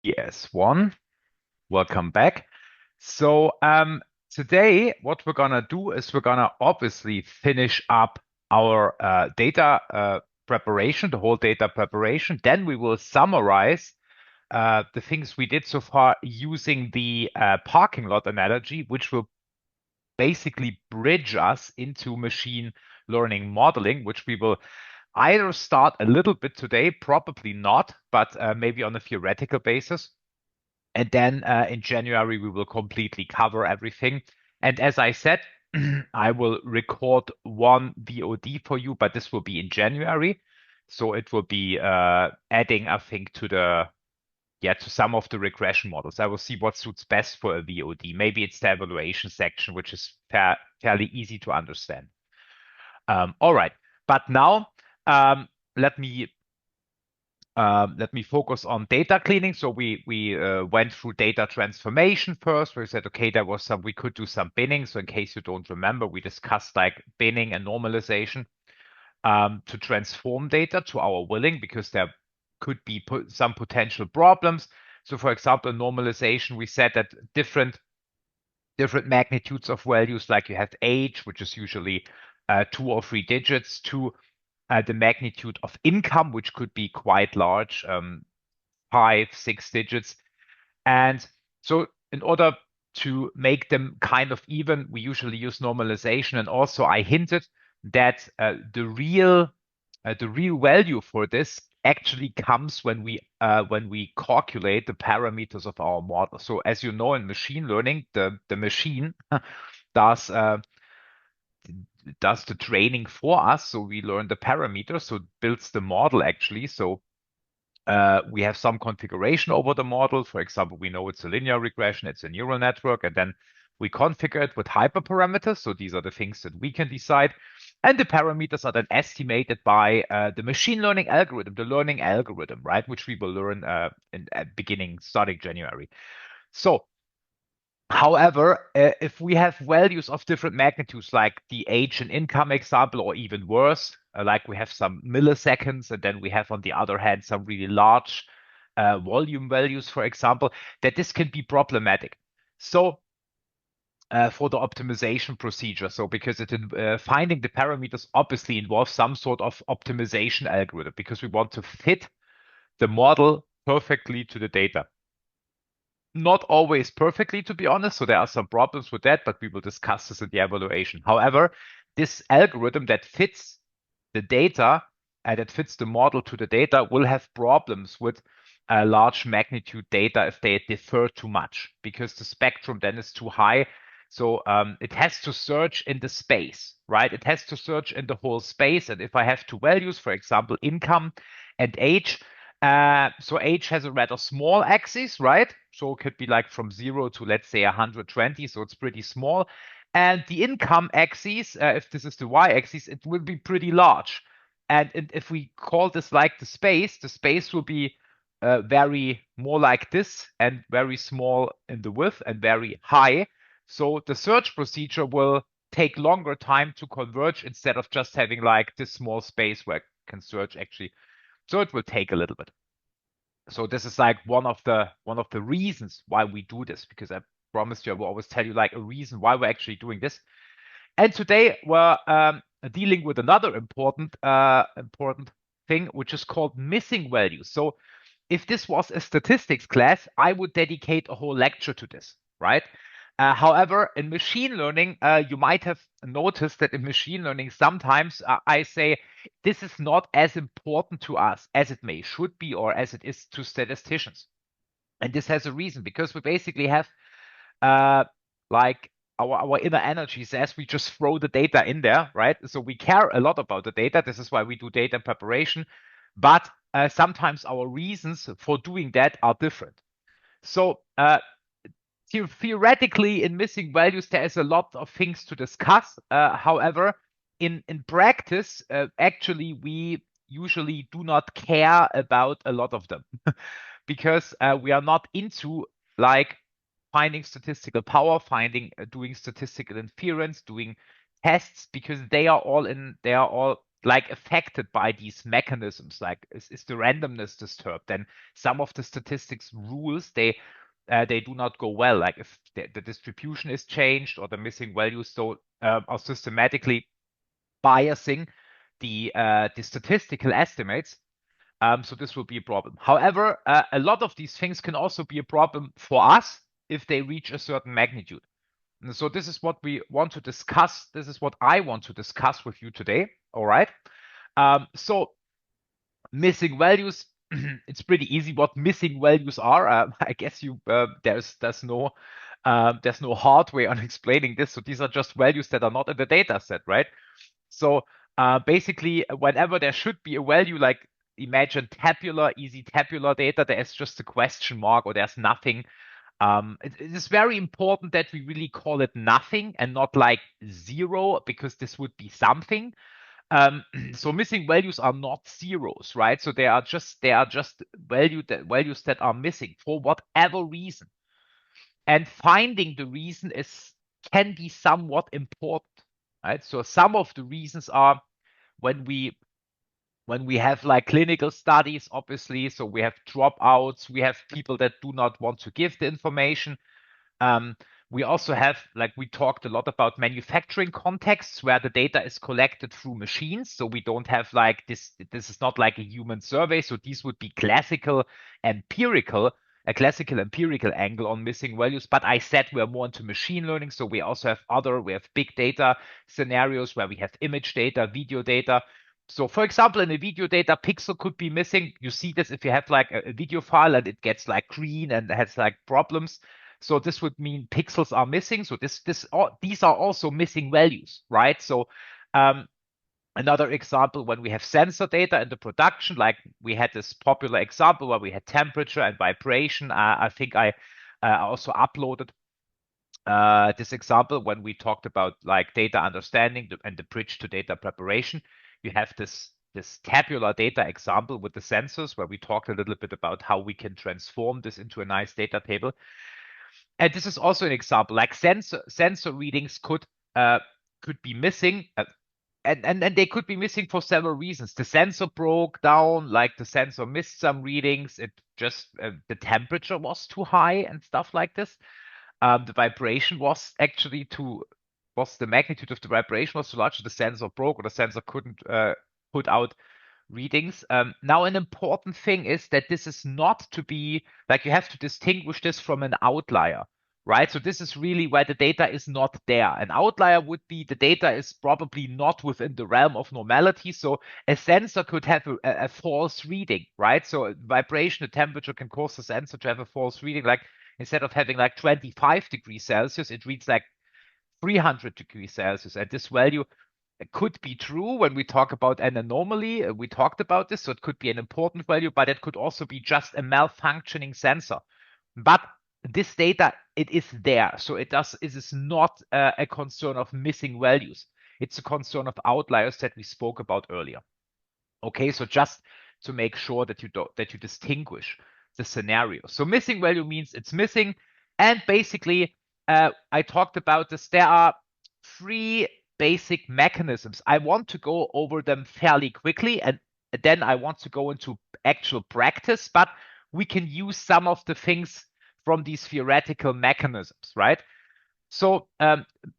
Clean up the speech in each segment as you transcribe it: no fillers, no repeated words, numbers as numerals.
PS1. Welcome back. So today what we're gonna do is we're gonna obviously finish up our data preparation, the whole data preparation. Then we will summarize the things we did so far using the parking lot analogy, which will basically bridge us into machine learning modeling, which we will either start a little bit today, probably not, but maybe on a theoretical basis. And then in January, we will completely cover everything. And as I said, I will record one VOD for you, but this will be in January. So it will be adding, I think, to some of the regression models. I will see what suits best for a VOD. Maybe it's the evaluation section, which is fairly easy to understand. All right, but now um, let me let me focus on data cleaning. So we went through data transformation first. We said, okay, we could do some binning. So in case you don't remember, we discussed like binning and normalization to transform data to our willing because there could be some potential problems. So for example, normalization, we said that different magnitudes of values, like you have age, which is usually 2 or 3 digits, to the magnitude of income, which could be quite large, 5, 6 digits. And so in order to make them kind of even, we usually use normalization. And also I hinted that the real value for this actually comes when we calculate the parameters of our model. So as you know, in machine learning, the machine does uh, does the training for us. So we learn the parameters, so it builds the model actually. So we have some configuration over the model. For example, we know it's a linear regression, it's a neural network, and then we configure it with hyperparameters. So these are the things that we can decide. And the parameters are then estimated by the machine learning algorithm, the learning algorithm, right? Which we will learn starting January. So however, if we have values of different magnitudes, like the age and income example, or even worse, like we have some milliseconds, and then we have, on the other hand, some really large volume values, for example, that this can be problematic. So for the optimization procedure, so because finding the parameters obviously involves some sort of optimization algorithm, because we want to fit the model perfectly to the data. Not always perfectly, to be honest. So there are some problems with that, but we will discuss this in the evaluation. However, this algorithm that fits the data and that fits the model to the data will have problems with large magnitude data if they differ too much because the spectrum then is too high. So it has to search in the space, right? It has to search in the whole space. And if I have two values, for example, income and age, so age has a rather small axis, right? So it could be like from 0 to, let's say, 120. So it's pretty small. And the income axis, if this is the y-axis, it will be pretty large. And if we call this like the space will be very more like this and very small in the width and very high. So the search procedure will take longer time to converge instead of just having like this small space where it can search actually. So it will take a little bit. So this is like one of the reasons why we do this, because I promised you I will always tell you like a reason why we're actually doing this. And today we're dealing with another important thing, which is called missing values. So if this was a statistics class, I would dedicate a whole lecture to this, right? However, in machine learning, you might have noticed that in machine learning, sometimes I say this is not as important to us as it should be, or as it is to statisticians. And this has a reason, because we basically have uh, like our inner energy says we just throw the data in there, right? So we care a lot about the data. This is why we do data preparation. But sometimes our reasons for doing that are different. So theoretically, in missing values, there is a lot of things to discuss. However, in practice, actually, we usually do not care about a lot of them because we are not into like finding statistical power, doing statistical inference, doing tests, because they are all like affected by these mechanisms, like is the randomness disturbed, then some of the statistics rules they do not go well. Like if the distribution is changed or the missing values are systematically biasing the statistical estimates. So this will be a problem. However, a lot of these things can also be a problem for us if they reach a certain magnitude. And so this is what we want to discuss. This is what I want to discuss with you today. All right. So missing values. It's pretty easy what missing values are. I guess there's no hard way on explaining this. So these are just values that are not in the data set, right? So basically, whenever there should be a value, like imagine easy tabular data, there's just a question mark or there's nothing. It is very important that we really call it nothing and not like zero, because this would be something. So missing values are not zeros, right? So they are just values that are missing for whatever reason. And finding the reason can be somewhat important, right? So some of the reasons are when we have like clinical studies, obviously. So we have dropouts, we have people that do not want to give the information. We also have, like we talked a lot about manufacturing contexts where the data is collected through machines. So we don't have like this is not like a human survey. So these would be a classical empirical angle on missing values. But I said we're more into machine learning. So we also have big data scenarios where we have image data, video data. So for example, in a video data, pixel could be missing. You see this if you have like a video file and it gets like green and has like problems. So this would mean pixels are missing. So these are also missing values, right? So another example, when we have sensor data in the production, like we had this popular example where we had temperature and vibration. I think I also uploaded this example when we talked about like data understanding and the bridge to data preparation. You have this tabular data example with the sensors where we talked a little bit about how we can transform this into a nice data table. And this is also an example, like sensor readings could be missing, and they could be missing for several reasons. The sensor broke down, like the sensor missed some readings. It just the temperature was too high and stuff like this. The vibration was the magnitude of the vibration was too large. The sensor broke, or the sensor couldn't put out readings. Now, an important thing is that this is not to be like you have to distinguish this from an outlier, right? So this is really where the data is not there. An outlier would be the data is probably not within the realm of normality. So a sensor could have a false reading, right? So vibration, the temperature can cause the sensor to have a false reading. Like instead of having like 25 degrees Celsius, it reads like 300 degrees Celsius. And this value could be true when we talk about an anomaly. We talked about this, so it could be an important value, but it could also be just a malfunctioning sensor. But this data, it is there. So it is not a concern of missing values. It's a concern of outliers that we spoke about earlier. Okay, so just to make sure that you distinguish the scenario. So missing value means it's missing. And basically, I talked about this. There are three basic mechanisms. I want to go over them fairly quickly, and then I want to go into actual practice, but we can use some of the things from these theoretical mechanisms, right? So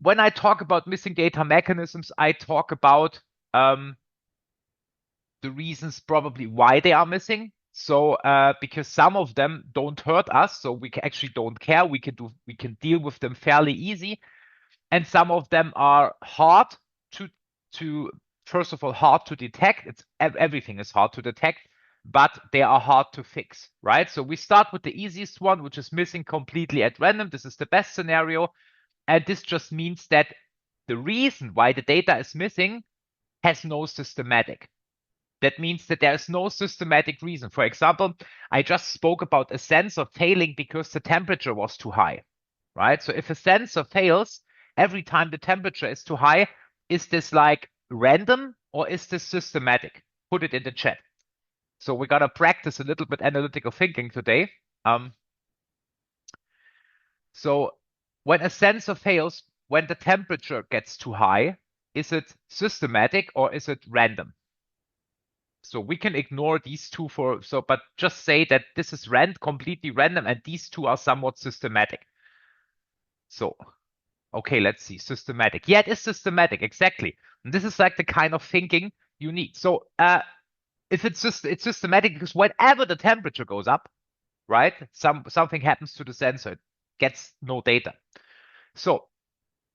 when I talk about missing data mechanisms, I talk about the reasons probably why they are missing. So because some of them don't hurt us, so we actually don't care. We can deal with them fairly easy. And some of them are hard to first of all hard to detect. Everything is hard to detect, but they are hard to fix, right? So we start with the easiest one, which is missing completely at random. This is the best scenario, and this just means that the reason why the data is missing has no systematic. That means that there is no systematic reason. For example, I just spoke about a sensor failing because the temperature was too high, right? So if a sensor fails every time the temperature is too high, is this like random or is this systematic? Put it in the chat. So we're gonna practice a little bit analytical thinking today. So when a sensor fails, when the temperature gets too high, is it systematic or is it random? So we can ignore these two but just say that this is completely random and these two are somewhat systematic. So, okay, let's see, systematic. Yeah, it is systematic, exactly. And this is like the kind of thinking you need. So, if it's systematic because whenever the temperature goes up, right, something happens to the sensor, it gets no data. So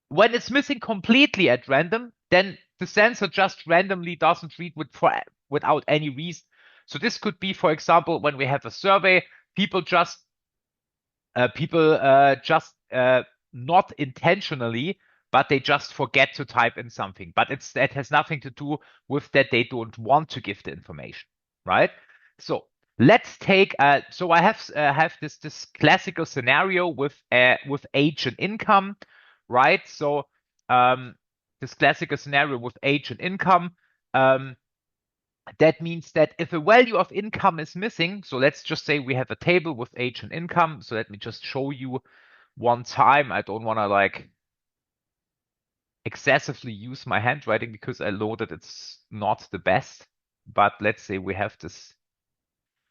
when it's missing completely at random, then the sensor just randomly doesn't read without any reason. So this could be, for example, when we have a survey, people just not intentionally, but they just forget to type in something. But that has nothing to do with that they don't want to give the information, right? So let's take so I have this classical scenario with age and income, right? So this classical scenario with age and income. That means that if a value of income is missing, so let's just say we have a table with age and income. So let me just show you one time. I don't want to like excessively use my handwriting because I know that it's not the best. But let's say we have this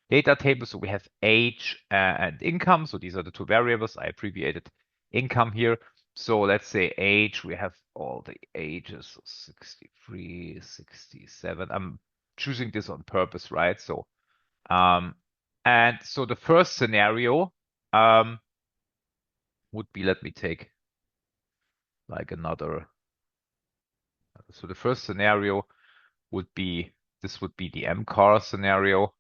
data table. So we have age and income. So these are the two variables. I abbreviated income here. So let's say age, we have all the ages, so 63, 67. I'm choosing this on purpose, right? So, and so the first scenario would be, let me take like another. So the first scenario would be, this would be the MCAR scenario.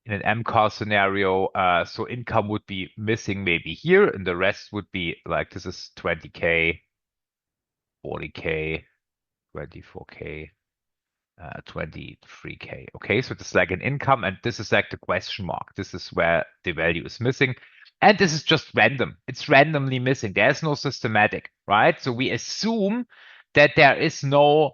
In an MCAR scenario, so income would be missing maybe here, and the rest would be like this is 20K, 40K, 24K, 23K. Okay, so this is like an income, and this is like the question mark. This is where the value is missing. And this is just random. It's randomly missing. There's no systematic, right? So we assume that there is no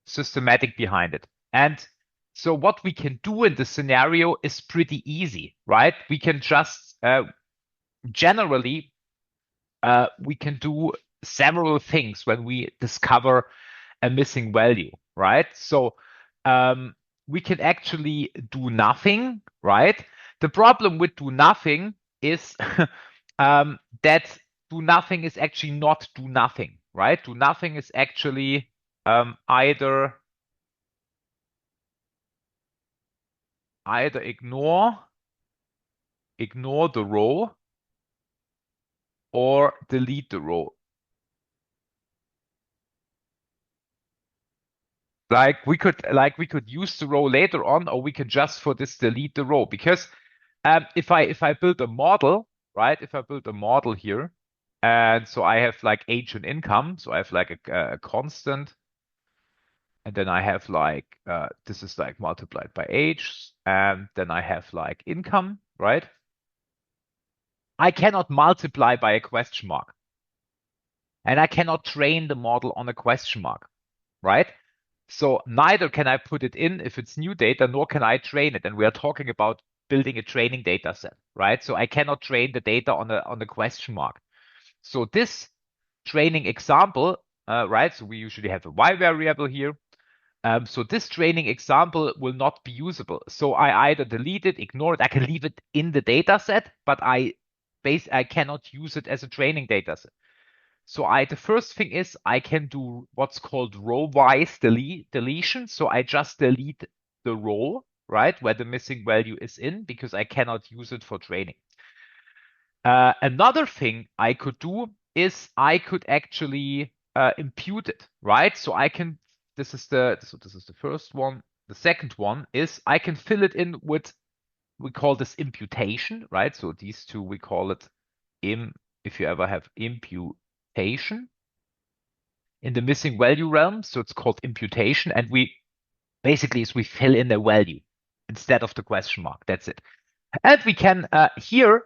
systematic behind it. And so what we can do in this scenario is pretty easy, right? We can just generally we can do several things when we discover a missing value, right? So we can actually do nothing, right? The problem with do nothing is that do nothing is actually not do nothing, right? Do nothing is actually either ignore the row or delete the row. Like we could use the row later on, or we can just for this delete the row. Because if I build a model, right? If I build a model here, and so I have like age and income, so I have like a constant, and then I have like this is like multiplied by age, and then I have like income, right? I cannot multiply by a question mark, and I cannot train the model on a question mark, right? So neither can I put it in if it's new data, nor can I train it. And we are talking about building a training data set, right? So I cannot train the data on a question mark. So this training example, right? So we usually have a y variable here. So this training example will not be usable. So I either delete it, ignore it. I can leave it in the data set, but I cannot use it as a training data set. So the first thing is I can do what's called row-wise deletion. So I just delete the row, right, where the missing value is in, because I cannot use it for training. Another thing I could do is I could actually impute it, right? So I can, this is the first one. The second one is I can fill it in with, we call this imputation, right? So these two, we call it if you ever have imputation in the missing value realm. So it's called imputation. And we fill in the value instead of the question mark. That's it. And we can here,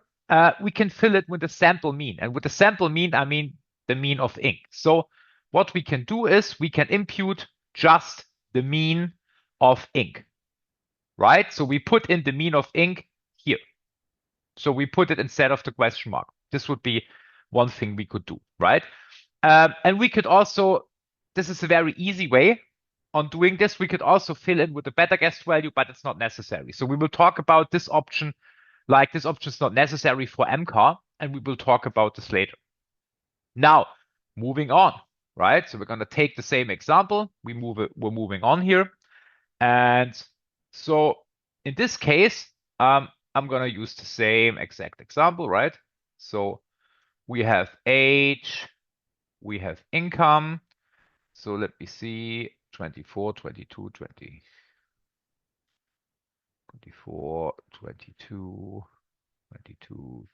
we can fill it with the sample mean. And with the sample mean, I mean the mean of ink. So what we can do is we can impute just the mean of ink, right? So we put in the mean of ink here. So we put it instead of the question mark. This would be one thing we could do, right? And we could also, this is a very easy way. on doing this, we could also fill in with a better guessed value, but it's not necessary. So we will talk about this option, like this option is not necessary for MCAR, and we will talk about this later. Now, moving on, right? So we're going to take the same example. We're moving on here. And so in this case, I'm going to use the same exact example, right? So we have age, we have income. So let me see, 24, 22, 20, 24, 22, 22,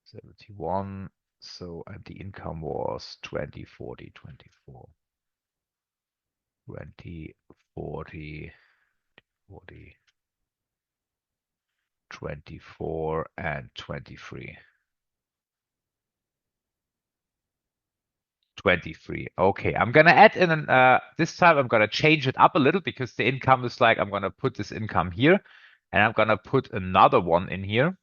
71. So, and the income was 20, 40, 24, 20, 40, 40, 24, and 23. 23. Okay, I'm gonna add in this time I'm gonna change it up a little because the income is like, I'm gonna put this income here and I'm gonna put another one in here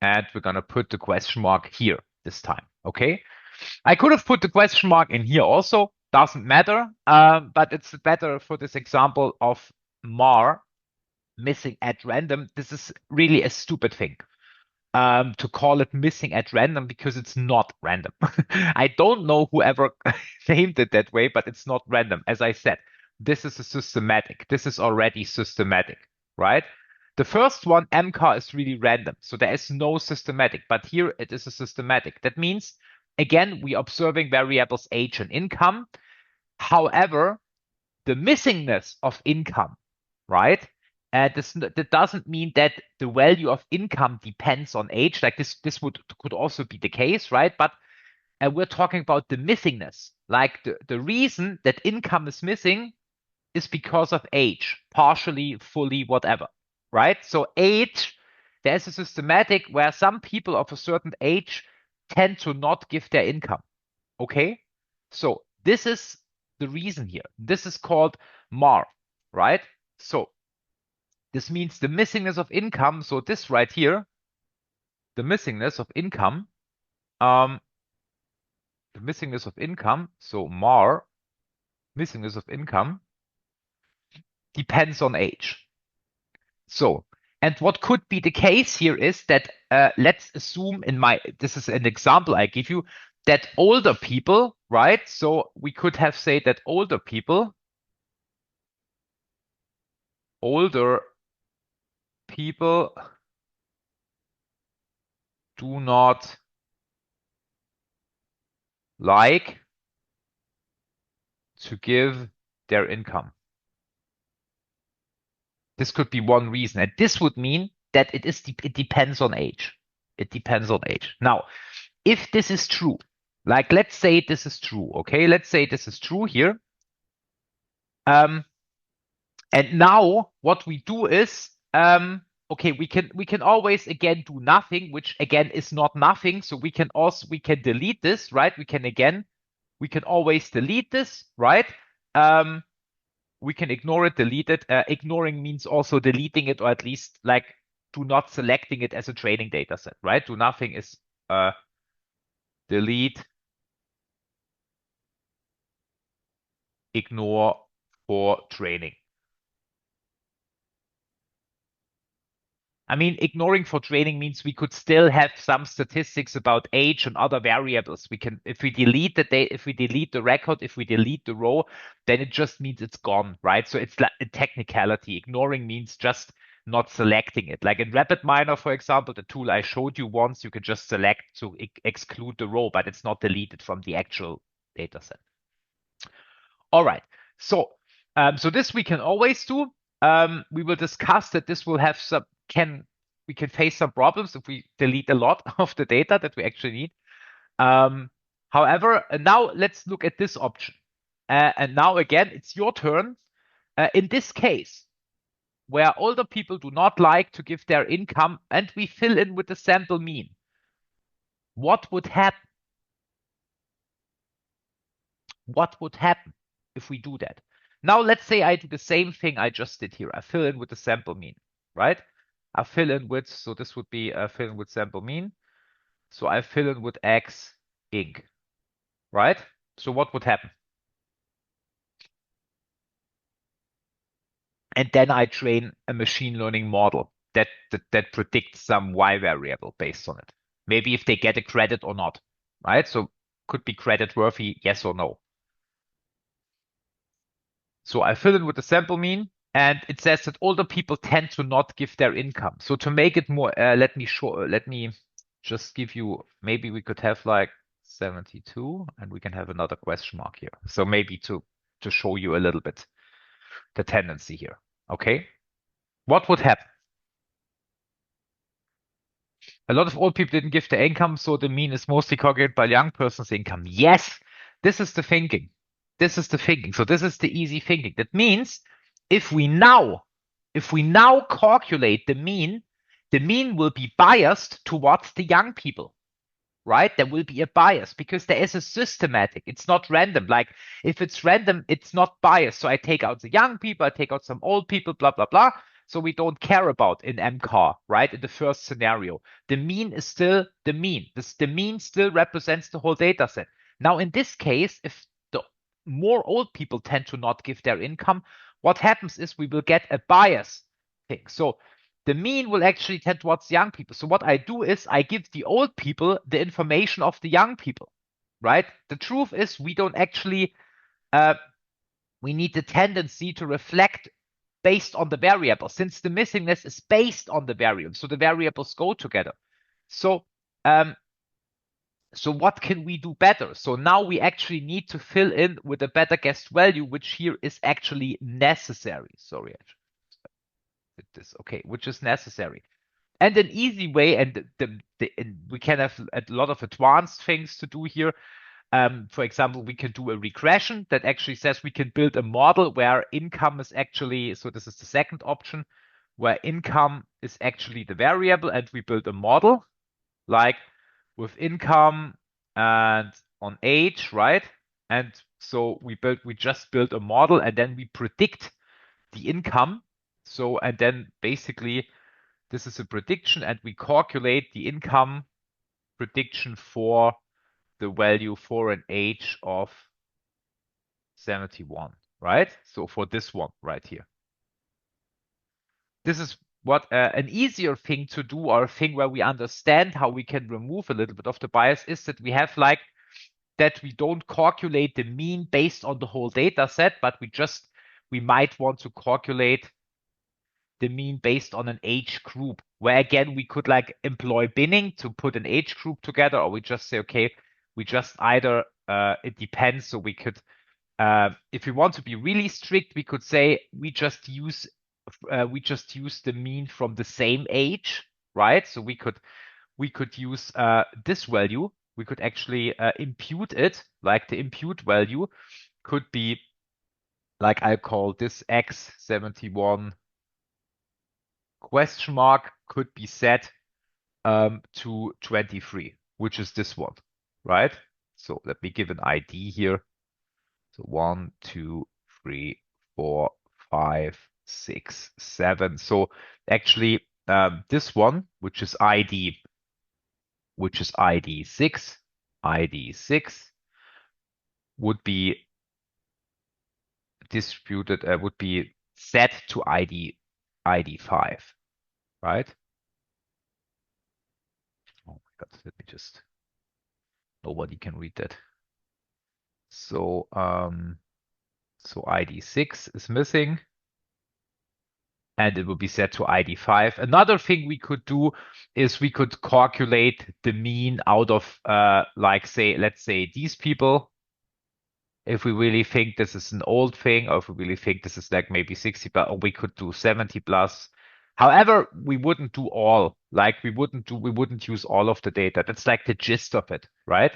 and we're gonna put the question mark here this time. Okay. I could have put the question mark in here also, doesn't matter. But it's better for this example of MAR, missing at random. This is really a stupid thing. To call it missing at random because it's not random. I don't know whoever named it that way, but it's not random. As I said, this is a systematic. This is already systematic, right? The first one, MCAR, is really random. So there is no systematic, but here it is a systematic. That means, again, we're observing variables age and income. However, the missingness of income, right? That doesn't mean that the value of income depends on age. Like this could also be the case, right? But we're talking about the missingness. Like the reason that income is missing is because of age, partially, fully, whatever, right? So age, there's a systematic where some people of a certain age tend to not give their income. Okay? So this is the reason here. This is called MAR, right? So this means the missingness of income. So this right here, the missingness of income, um, the missingness of income, so MAR, missingness of income, depends on age. So, and what could be the case here is that let's assume this is an example I give you, that older people, right? So we could have said that older people do not like to give their income. This could be one reason. And this would mean that it depends on age. It depends on age. Now, if this is true, like let's say this is true, okay? Let's say this is true here. And now what we do is, okay, we can always again do nothing, which again is not nothing. So we can delete this, right? We can always delete this, right? We can ignore it, delete it. Ignoring means also deleting it, or at least like do not selecting it as a training data set, right? Do nothing is delete, ignore for training. I mean, ignoring for training means we could still have some statistics about age and other variables. If we delete the data, if we delete the record, if we delete the row, then it just means it's gone, right? So it's like a technicality. Ignoring means just not selecting it. Like in RapidMiner, for example, the tool I showed you once, you can just select to exclude the row, but it's not deleted from the actual data set. All right. So, so this we can always do. We will discuss that this will have we can face some problems if we delete a lot of the data that we actually need. However, now let's look at this option. And now again, it's your turn. In this case, where older people do not like to give their income and we fill in with the sample mean, what would happen? What would happen if we do that? Now, let's say I do the same thing I just did here. I fill in with the sample mean, right? I fill in with, so this would be fill in with sample mean. So I fill in with X Inc. Right? So what would happen? And then I train a machine learning model that predicts some Y variable based on it. Maybe if they get a credit or not, right? So could be credit worthy, yes or no. So I fill in with the sample mean, and it says that older people tend to not give their income. So to make it more, let me just give you, maybe we could have like 72, and we can have another question mark here. So maybe to show you a little bit the tendency here. Okay. What would happen? A lot of old people didn't give their income, so the mean is mostly calculated by young person's income. Yes, this is the thinking. This is the thinking. So this is the easy thinking. That means if we now, if we now calculate the mean will be biased towards the young people, right? There will be a bias because there is a systematic. It's not random. Like if it's random, it's not biased. So I take out the young people, I take out some old people, blah, blah, blah. So we don't care about in MCAR, right? In the first scenario, the mean is still the mean. The mean still represents the whole data set. Now, in this case, if the more old people tend to not give their income, what happens is we will get a bias thing. So the mean will actually tend towards young people. So what I do is I give the old people the information of the young people, right? The truth is we don't actually, uh, we need the tendency to reflect based on the variable, since the missingness is based on the variable. So the variables go together. So, um, so what can we do better? So now we actually need to fill in with a better guessed value, which here is actually necessary. Sorry, I did this. Okay, which is necessary. And an easy way, and we can have a lot of advanced things to do here. For example, we can do a regression that actually says we can build a model where income is actually, so this is the second option, where income is actually the variable, and we build a model like with income and on age, right? And so we just build a model and then we predict the income. So, and then basically this is a prediction and we calculate the income prediction for the value for an age of 71, right? So for this one right here. This is what an easier thing to do, or a thing where we understand how we can remove a little bit of the bias, is that we have like that we don't calculate the mean based on the whole data set, but we might want to calculate the mean based on an age group, where again we could like employ binning to put an age group together, or we just say, okay, we just either it depends. So we could, if we want to be really strict, we could say we just use the mean from the same age, right? So we could use this value. We could actually impute it, like the impute value could be like I call this X71 question mark could be set to 23, which is this one, right? So let me give an ID here. So 1, 2, 3, 4, 5, 6, 7. So actually, this one, which is ID 6, ID 6 would be distributed, would be set to ID 5, right? Oh my God, let me just, nobody can read that. So, so ID 6 is missing and it will be set to ID 5. Another thing we could do is we could calculate the mean out of, like say, let's say these people, if we really think this is an old thing, or if we really think this is like maybe 60, but or we could do 70 plus. However, we wouldn't do all, like we wouldn't use all of the data. That's like the gist of it, right?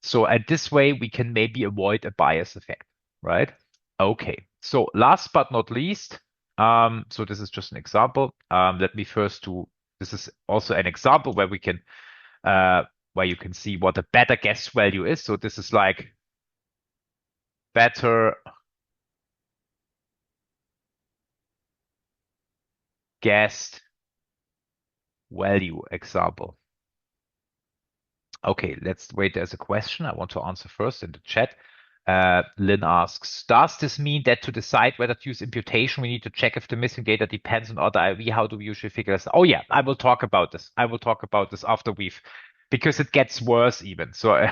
So at this way, we can maybe avoid a bias effect, right? Okay. So last but not least, so this is just an example. Let me first do, this is also an example where we can, where you can see what a better guess value is. So this is like better guessed value example. Okay, let's wait. There's a question I want to answer first in the chat. Lynn asks, does this mean that to decide whether to use imputation, we need to check if the missing data depends on other IV? How do we usually figure this? Oh yeah, I will talk about this. I will talk about this after because it gets worse even. So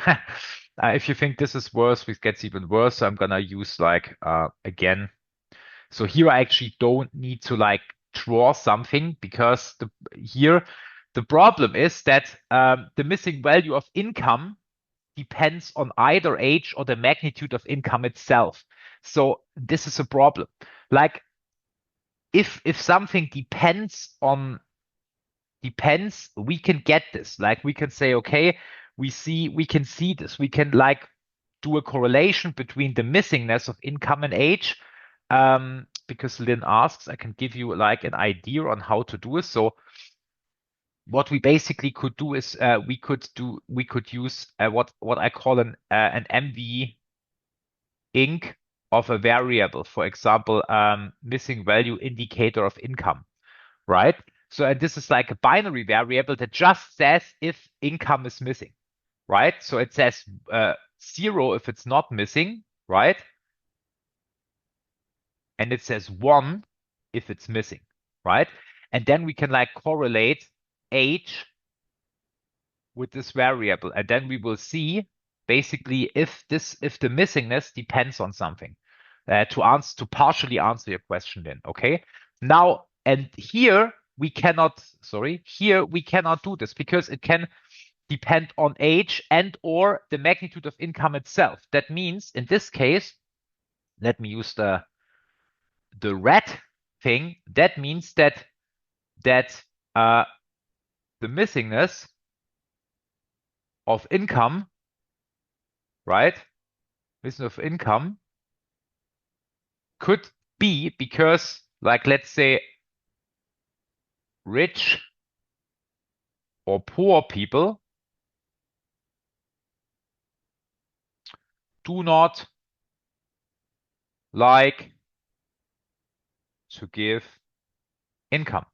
if you think this is worse, it gets even worse. So I'm gonna use again. So here I actually don't need to draw something because here the problem is that the missing value of income depends on either age or the magnitude of income itself. So this is a problem. Like if something depends, we can get this. Like we can say, okay, we can see this. We can do a correlation between the missingness of income and age. Because Lynn asks, I can give you an idea on how to do it. So what we basically could do is we could use what I call an MV inc of a variable, for example, missing value indicator of income, right? So and this is like a binary variable that just says if income is missing, right? So it says 0 if it's not missing, right? And it says 1 if it's missing, right? And then we can correlate age with this variable, and then we will see basically if the missingness depends on something. To partially answer your question then, okay? Now, and here we cannot do this because it can depend on age and or the magnitude of income itself. That means in this case, let me use the red thing. That means that the missingness of income, right? Missing of income could be because, let's say, rich or poor people do not like to give income,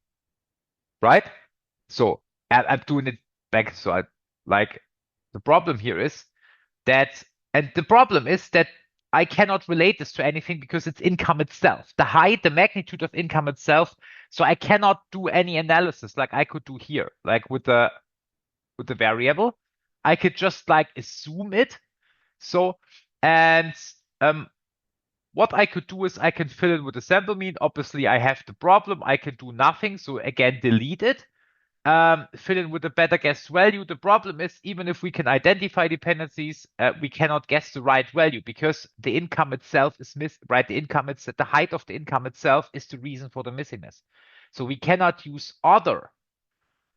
right? So I'm doing it back. So the problem here is that, and the problem is that I cannot relate this to anything because it's income itself, the height, the magnitude of income itself. So I cannot do any analysis like I could do here, with the variable. I could just assume it. So, and what I could do is I can fill in with a sample mean. Obviously, I have the problem. I can do nothing. So again, delete it. Fill in with a better guess value. The problem is, even if we can identify dependencies, we cannot guess the right value because the income itself is right? The height of the income itself is the reason for the missingness. So we cannot use other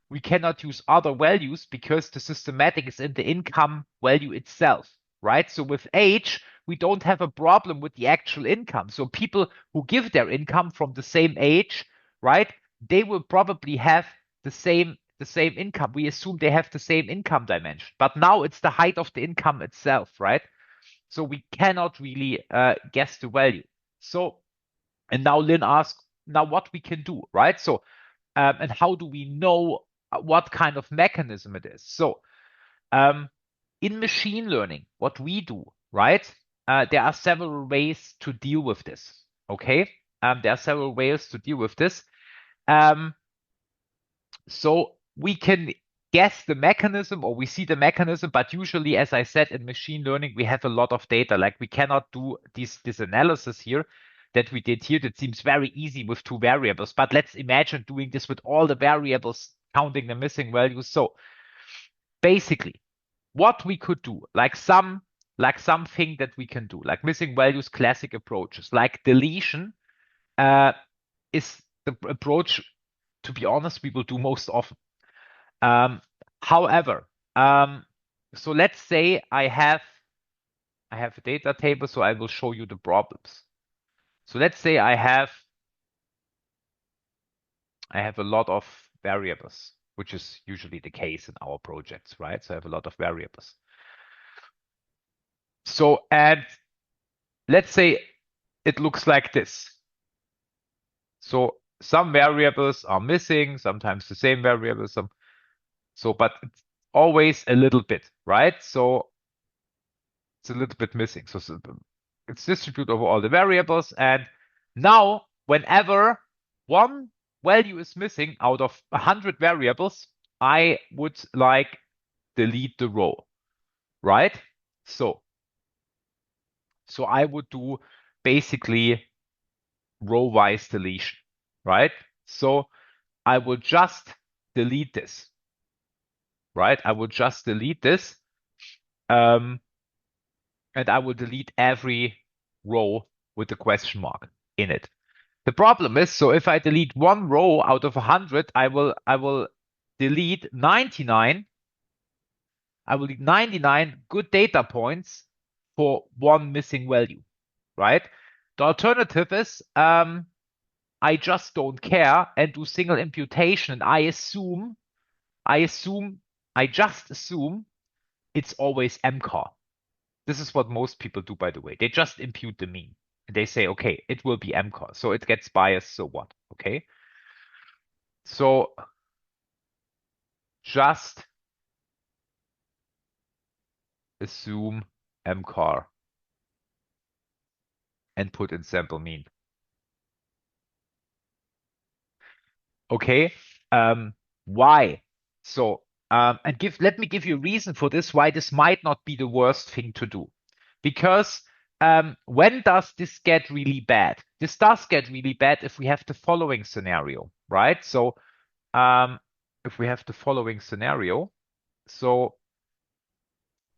values because the systematic is in the income value itself, right? So with age, we don't have a problem with the actual income. So people who give their income from the same age, right? They will probably have the same income. We assume they have the same income dimension, but now it's the height of the income itself, right? So we cannot really guess the value. So, and now Lynn asks, now what we can do, right? So, and how do we know what kind of mechanism it is? So, in machine learning, what we do, right? There are several ways to deal with this. Okay, there are several ways to deal with this. So we can guess the mechanism or we see the mechanism, but usually, as I said, in machine learning, we have a lot of data. Like we cannot do this analysis here that we did here. That seems very easy with 2 variables, but let's imagine doing this with all the variables, counting the missing values. So basically, what we could do, something that we can do, like missing values, classic approaches, like deletion, is the approach, to be honest, we will do most often. However, so let's say I have a data table, so I will show you the problems. So let's say I have a lot of variables, which is usually the case in our projects, right? So I have a lot of variables. So, and let's say it looks like this. So some variables are missing, sometimes the same variables, but always a little bit, right? So it's a little bit missing. So it's distributed over all the variables. And now, whenever one value is missing out of 100 variables, I would like delete the row, right? So I would do basically row-wise deletion, right? So I would just delete this, right? I would just delete this. And I will delete every row with a question mark in it. The problem is, so if I delete one row out of 100, I will delete 99. I will delete 99 good data points for one missing value, right? The alternative is I just don't care and do single imputation, and I just assume it's always MCAR. This is what most people do, by the way. They just impute the mean. They say, okay, it will be MCAR. So it gets biased, so what? Okay. So just assume MCAR and put in sample mean. Okay. Why? So, let me give you a reason for this, why this might not be the worst thing to do. Because when does this get really bad? This does get really bad if we have the following scenario, right? So if we have the following scenario, so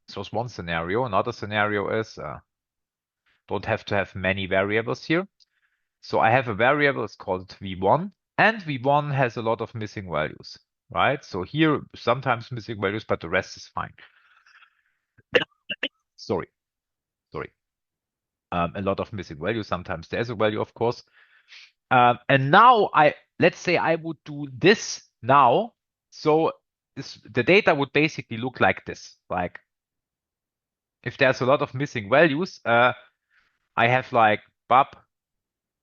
it's one scenario. Another scenario is don't have to have many variables here. So I have a variable, it's called v1, and v1 has a lot of missing values, right? So here sometimes missing values, but the rest is fine. Sorry. A lot of missing values. Sometimes there's a value, of course. And now let's say I would do this now. So the data would basically look like this. Like if there's a lot of missing values, I have like bub,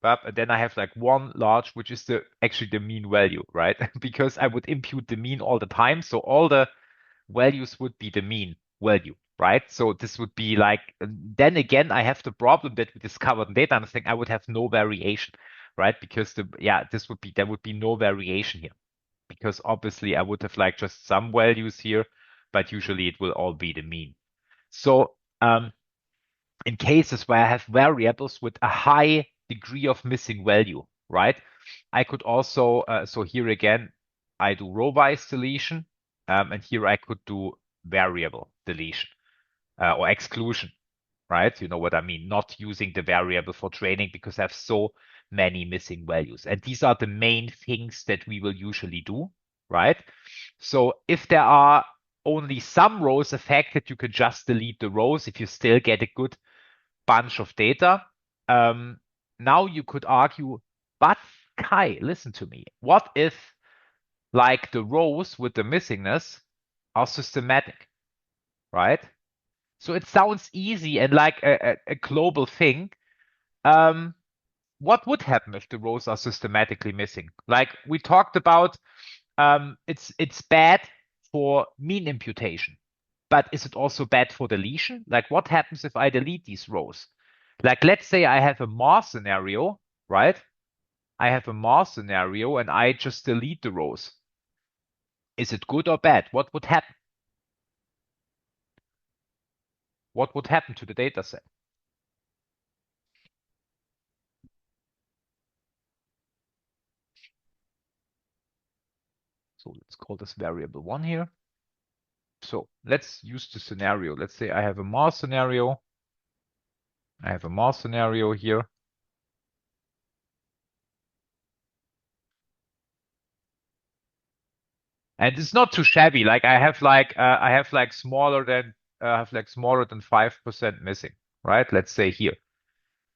and then I have like one large, which is actually the mean value, right? Because I would impute the mean all the time. So all the values would be the mean value, right? So this would be like, then again, I have the problem that we discovered in data understanding, I would have no variation, right? Because there would be no variation here. Because obviously I would have like just some values here, but usually it will all be the mean. So in cases where I have variables with a high degree of missing value, right? I could also, so here again, I do row-wise deletion, and here I could do variable deletion or exclusion, right? You know what I mean? Not using the variable for training because I have so many missing values. And these are the main things that we will usually do, right? So if there are only some rows affected, you could just delete the rows if you still get a good bunch of data. Now you could argue, but Kai, listen to me. What if like the rows with the missingness are systematic, right? So it sounds easy and like a global thing. What would happen if the rows are systematically missing? Like we talked about, it's bad for mean imputation, but is it also bad for deletion? Like what happens if I delete these rows? Like let's say I have a MAR scenario, right? I have a MAR scenario and I just delete the rows. Is it good or bad? What would happen? What would happen to the data set? So let's call this variable 1 here. So let's use the scenario. Let's say I have a MAR scenario. I have a MAR scenario here. And it's not too shabby. Like I have like smaller than 5% missing, right? Let's say here.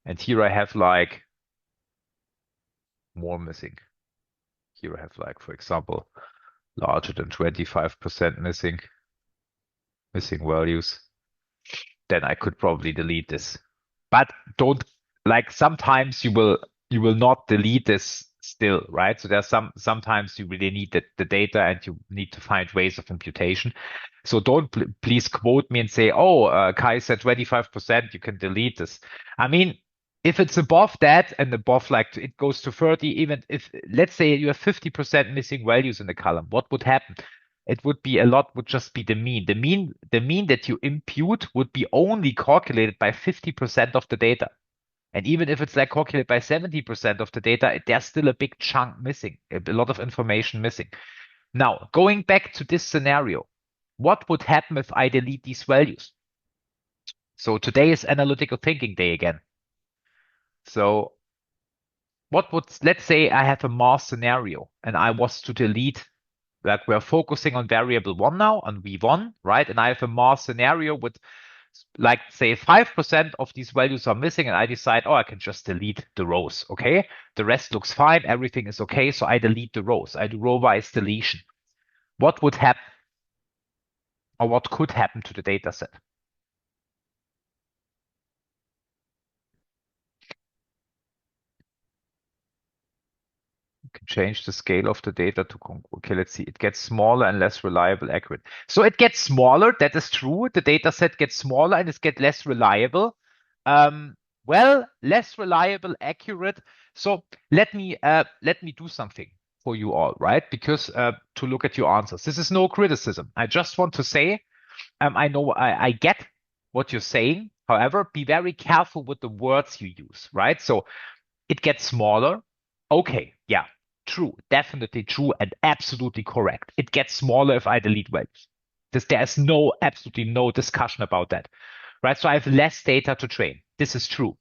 And here I have like more missing. Here I have like, for example, larger than 25% missing values. Then I could probably delete this. But don't, like, sometimes you will not delete this still, right? So there's sometimes you really need the data and you need to find ways of imputation. So don't please quote me and say, oh, Kai said 25%, you can delete this. I mean, if it's above that and above like it goes to 30, even if let's say you have 50% missing values in the column, what would happen? It would be a lot, would just be the mean. The mean that you impute would be only calculated by 50% of the data. And even if it's like calculated by 70% of the data, there's still a big chunk missing, a lot of information missing. Now, going back to this scenario, what would happen if I delete these values? So today is analytical thinking day again. So let's say I have a MAR scenario and I was to delete, like we're focusing on variable one now, on V1, right? And I have a MAR scenario with like say 5% of these values are missing and I decide, oh, I can just delete the rows. Okay. The rest looks fine. Everything is okay. So I delete the rows. I do row-wise deletion. What would happen or what could happen to the data set? You can change the scale of the data to, okay, let's see. It gets smaller and less reliable, accurate. So it gets smaller. That is true. The data set gets smaller and it gets less reliable. Well, less reliable, accurate. So let me do something for you all, right? Because to look at your answers, this is no criticism. I just want to say, I know I get what you're saying. However, be very careful with the words you use, right? So it gets smaller. Okay, yeah, true, definitely true, and absolutely correct. It gets smaller if I delete values. There's absolutely no discussion about that, right? So I have less data to train. This is true.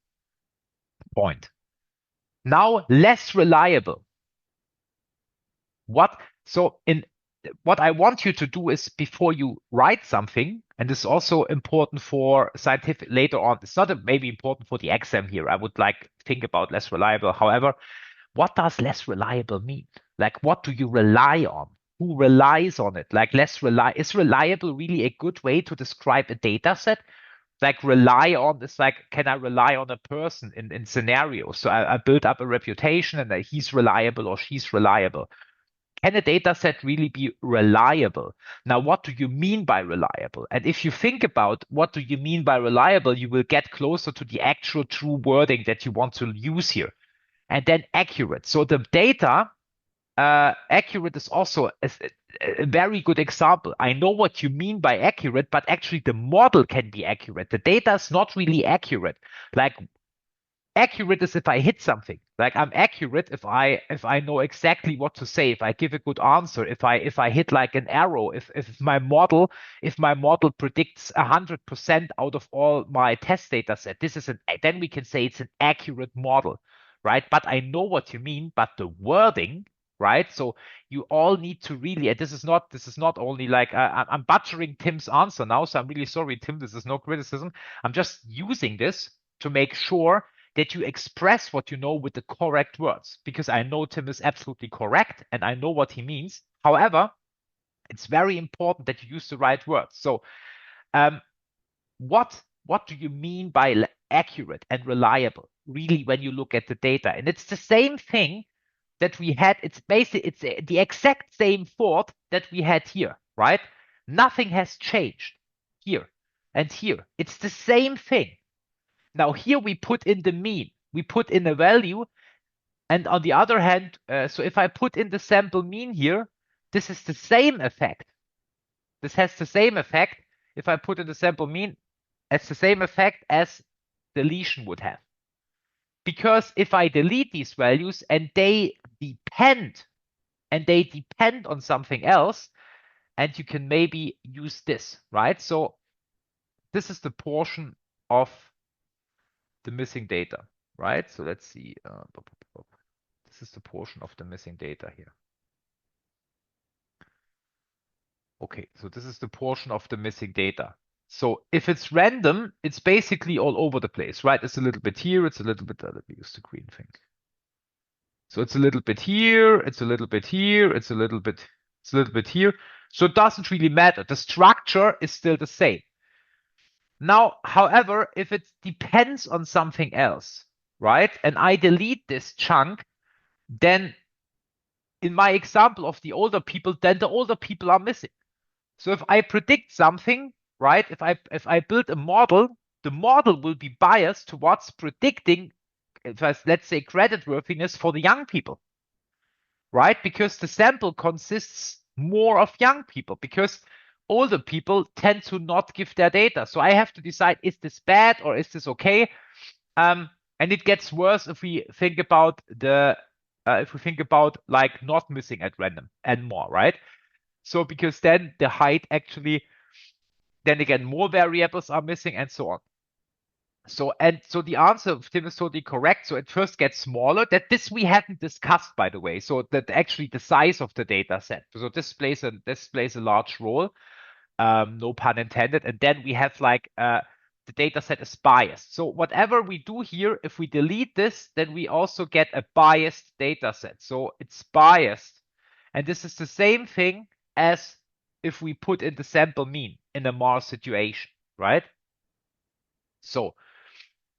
Point. Now, less reliable. What? So in what I want you to do is before you write something, and this is also important for scientific later on. It's not maybe important for the exam here. I would like think about less reliable. However, what does less reliable mean? Like, what do you rely on? Who relies on it? Like, is reliable really a good way to describe a data set? Like, rely on is like, can I rely on a person in scenarios? So I build up a reputation and that he's reliable or she's reliable. Can a data set really be reliable? Now, what do you mean by reliable? And if you think about what do you mean by reliable, you will get closer to the actual true wording that you want to use here. And then accurate. So the data, accurate is also a very good example. I know what you mean by accurate, but actually the model can be accurate. The data is not really accurate. Like accurate is if I hit something. Like I'm accurate if I know exactly what to say, if I give a good answer, if I hit like an arrow, if my model predicts 100% out of all my test data set, then we can say it's an accurate model, right? But I know what you mean, but the wording, right? So you all need to really, and this is not only like I'm butchering Tim's answer now, so I'm really sorry, Tim. This is no criticism. I'm just using this to make sure that you express what you know with the correct words, because I know Tim is absolutely correct and I know what he means. However, it's very important that you use the right words. So, um, what do you mean by accurate and reliable? Really, when you look at the data, and it's the same thing that we had. It's the exact same thought that we had here, right? Nothing has changed here and here. It's the same thing. Now here we put in the mean, we put in a value, and on the other hand, so if I put in the sample mean here, this is the same effect. This has the same effect. If I put in the sample mean, it's the same effect as deletion would have. Because if I delete these values and they depend on something else, and you can maybe use this, right? So this is the portion of the missing data, right? So let's see. This is the portion of the missing data here. Okay, so this is the portion of the missing data. So if it's random, it's basically all over the place, right? It's a little bit here, it's a little bit, let me use the green thing. So it's a little bit here, it's a little bit here, it's a little bit here. So it doesn't really matter. The structure is still the same. Now, however, if it depends on something else, right? And I delete this chunk, then in my example of the older people, then the older people are missing. So if I predict something, right? If I build a model, the model will be biased towards predicting, let's say, creditworthiness for the young people, right? Because the sample consists more of young people, because older people tend to not give their data. So I have to decide, is this bad or is this okay? And it gets worse if we think about like not missing at random and more, right? So because then the height actually, then again, more variables are missing and so on. So the answer of Tim is totally correct. So it first gets smaller. That this we hadn't discussed, by the way. So that actually the size of the data set. So this plays a large role. No pun intended. And then we have like the data set is biased. So whatever we do here, if we delete this, then we also get a biased data set. So it's biased. And this is the same thing as if we put in the sample mean in a MAR situation, right? So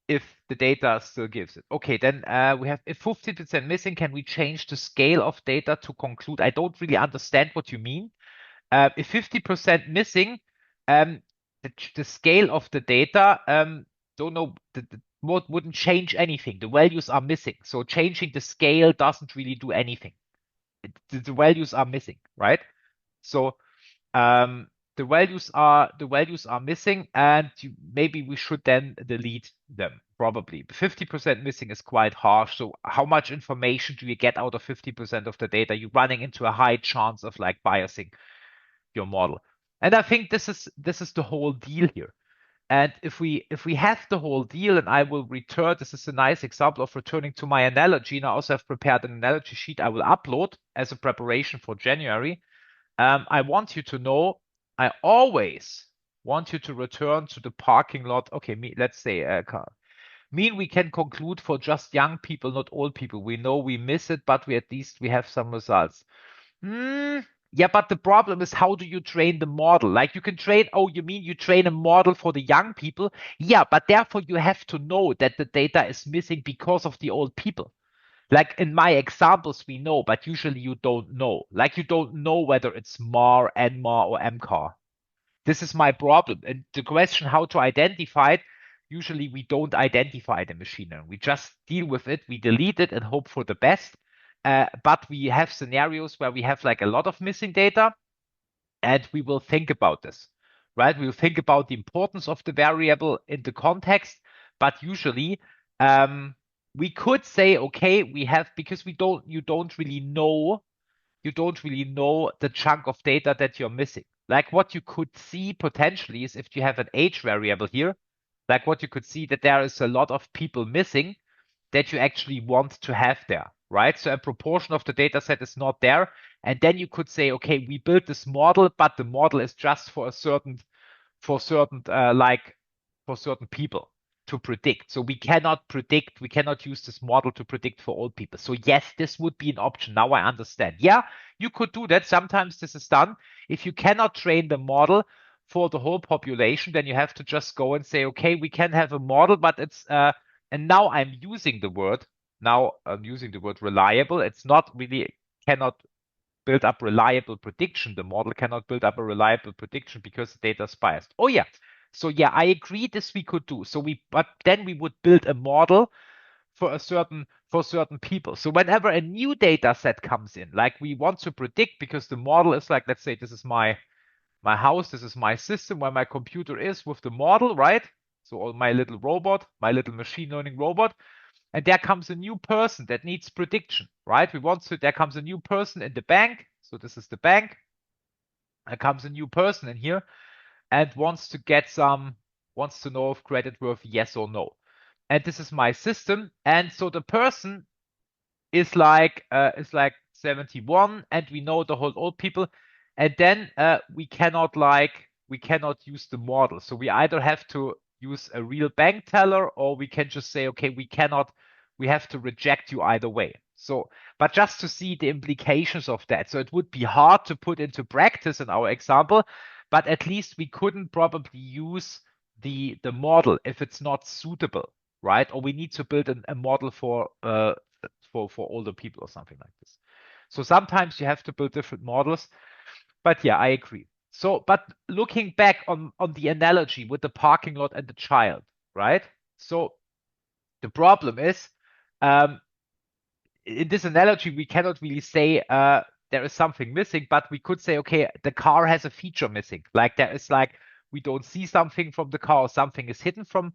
if the data still gives it. Okay, then we have if 50% missing, can we change the scale of data to conclude? I don't really understand what you mean. If 50% missing, the scale of the data, don't know, the wouldn't change anything. The values are missing. So changing the scale doesn't really do anything. The values are missing, right? So the values are missing, and maybe we should then delete them. Probably 50% missing is quite harsh. So how much information do you get out of 50% of the data? You're running into a high chance of like biasing your model. And I think this is the whole deal here. And if we have the whole deal, and I will return, this is a nice example of returning to my analogy. And I also have prepared an analogy sheet I will upload as a preparation for January. I want you to know, I always want you to return to the parking lot. Okay, let's say, mean we can conclude for just young people, not old people. We know we miss it, but we at least we have some results. Yeah, but the problem is, how do you train the model? Like you can train, oh, you mean you train a model for the young people? Yeah, but therefore you have to know that the data is missing because of the old people. Like in my examples, we know, but usually you don't know. Like you don't know whether it's MAR, NMAR, or MCAR. This is my problem. And the question how to identify it, usually we don't identify the machine learning. We just deal with it, we delete it and hope for the best. But we have scenarios where we have like a lot of missing data, and we will think about this, right? We will think about the importance of the variable in the context, but usually we could say, okay, we have, because you don't really know the chunk of data that you're missing. Like what you could see potentially is if you have an age variable here, like what you could see that there is a lot of people missing that you actually want to have there, right? So a proportion of the data set is not there. And then you could say, okay, we built this model, but the model is just for for certain, for certain people to predict. So we cannot use this model to predict for old people. So yes, this would be an option. Now I understand. Yeah, you could do that. Sometimes this is done. If you cannot train the model for the whole population, then you have to just go and say, okay, we can have a model, but and now I'm using the word, reliable. It's not really, cannot build up reliable prediction. The model cannot build up a reliable prediction because the data is biased. Oh yeah. So yeah, I agree this we could do. But then we would build a model for certain people. So whenever a new data set comes in, like we want to predict, because the model is like, let's say this is my house, this is my system where my computer is with the model, right? So all my little robot, my little machine learning robot, and there comes a new person that needs prediction, right? There comes a new person in the bank. So this is the bank. There comes a new person in here and wants to know if credit worth yes or no. And this is my system. And so the person is like 71, and we know the whole old people. And then we cannot use the model. So we either have to use a real bank teller, or we can just say, okay, we have to reject you either way. So, but just to see the implications of that. So it would be hard to put into practice in our example, but at least we couldn't probably use the model if it's not suitable, right? Or we need to build a model for for older people or something like this. So sometimes you have to build different models. But yeah, I agree. So, but looking back on the analogy with the parking lot and the child, right? So the problem is, um, in this analogy, we cannot really say there is something missing, but we could say, okay, the car has a feature missing. Like there is like we don't see something from the car, or something is hidden from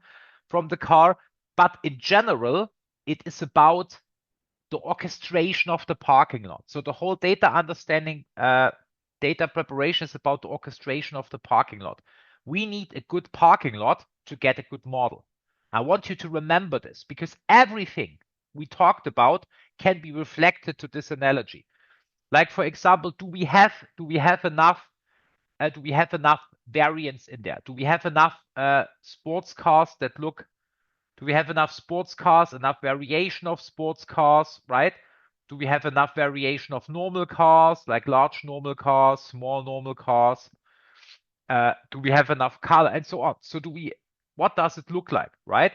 the car. But in general, it is about the orchestration of the parking lot. So the whole data understanding, data preparation is about the orchestration of the parking lot. We need a good parking lot to get a good model. I want you to remember this because everything we talked about can be reflected to this analogy. Like for example, do we have enough variance in there? Do we have enough sports cars that look do we have enough sports cars, enough variation of sports cars, right? Do we have enough variation of normal cars, like large normal cars, small normal cars? Do we have enough color and so on? So what does it look like, right?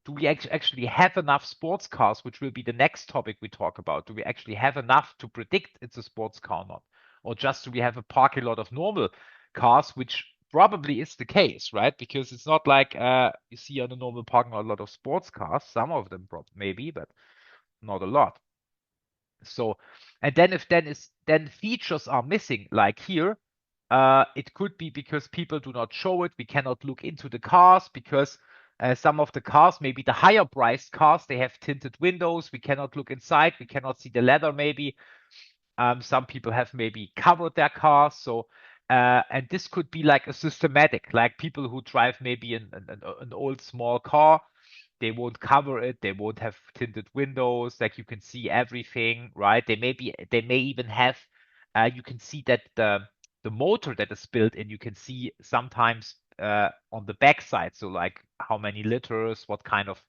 Do we actually have enough sports cars, which will be the next topic we talk about? Do we actually have enough to predict it's a sports car or not? Or just do we have a parking lot of normal cars, which probably is the case, right? Because it's not like you see on a normal parking lot a lot of sports cars. Some of them maybe, but not a lot. So, and then if then features are missing, like here, it could be because people do not show it. We cannot look into the cars because some of the cars, maybe the higher priced cars, they have tinted windows. We cannot look inside. We cannot see the leather maybe. Some people have maybe covered their cars. So, and this could be like a systematic, like people who drive maybe an old small car, they won't cover it, they won't have tinted windows, like you can see everything, right? They may even have you can see that the motor that is built in, you can see sometimes on the back side, so like how many liters, what kind of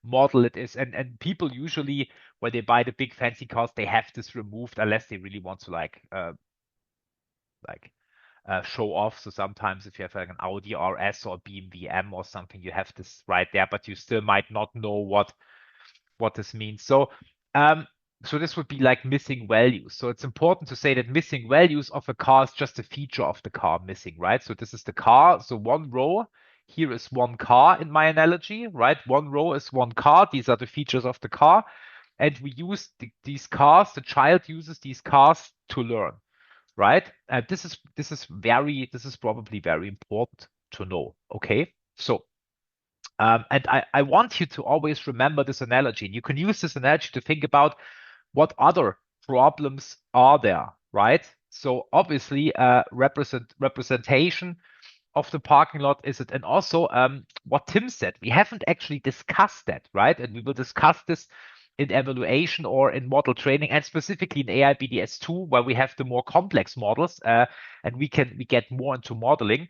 model it is. And people usually when they buy the big fancy cars, they have this removed unless they really want to like show off. So sometimes if you have like an Audi RS or BMW M or something, you have this right there, but you still might not know what this means. Um, so this would be like missing values. So it's important to say that missing values of a car is just a feature of the car missing, right? So this is the car. So one row here is one car in my analogy, right? One row is one car. These are the features of the car. And we use these cars, the child uses these cars to learn, right? This is probably very important to know. Okay, so and I want you to always remember this analogy. You can use this analogy to think about what other problems are there, right? So obviously, representation of the parking lot is it, and also what Tim said. We haven't actually discussed that, right? And we will discuss this in evaluation or in model training, and specifically in AI-BDS2, where we have the more complex models, and we get more into modeling.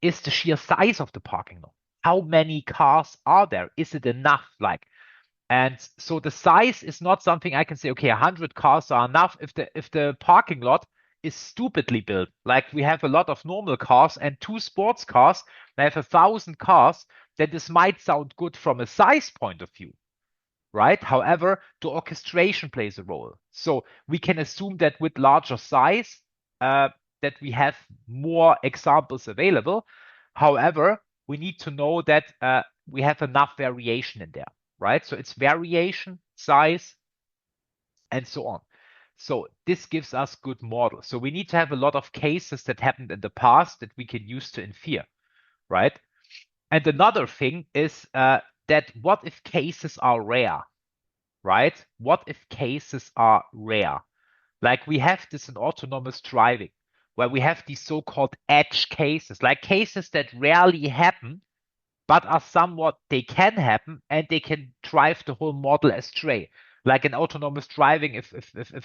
Is the sheer size of the parking lot? How many cars are there? Is it enough? And so the size is not something I can say, okay, 100 cars are enough if the parking lot is stupidly built. Like we have a lot of normal cars and two sports cars, they have 1,000 cars, then this might sound good from a size point of view, right? However, the orchestration plays a role. So we can assume that with larger size, that we have more examples available. However, we need to know that we have enough variation in there, right? So it's variation, size, and so on. So this gives us good models. So we need to have a lot of cases that happened in the past that we can use to infer, right? And another thing is that what if cases are rare, right? What if cases are rare? Like we have this in autonomous driving, where we have these so-called edge cases, like cases that rarely happen, but are somewhat, they can happen and they can drive the whole model astray. Like in autonomous driving, if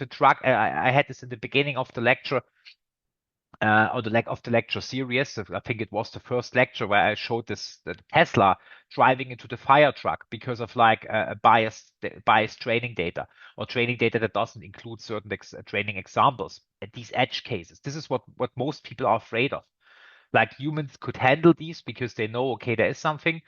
a truck, I had this in the beginning of the lecture, or the lecture series. I think it was the first lecture where I showed this the Tesla driving into the fire truck because of like a biased training data or training data that doesn't include certain training examples. And these edge cases, this is what most people are afraid of. Like humans could handle these because they know, okay, there is something.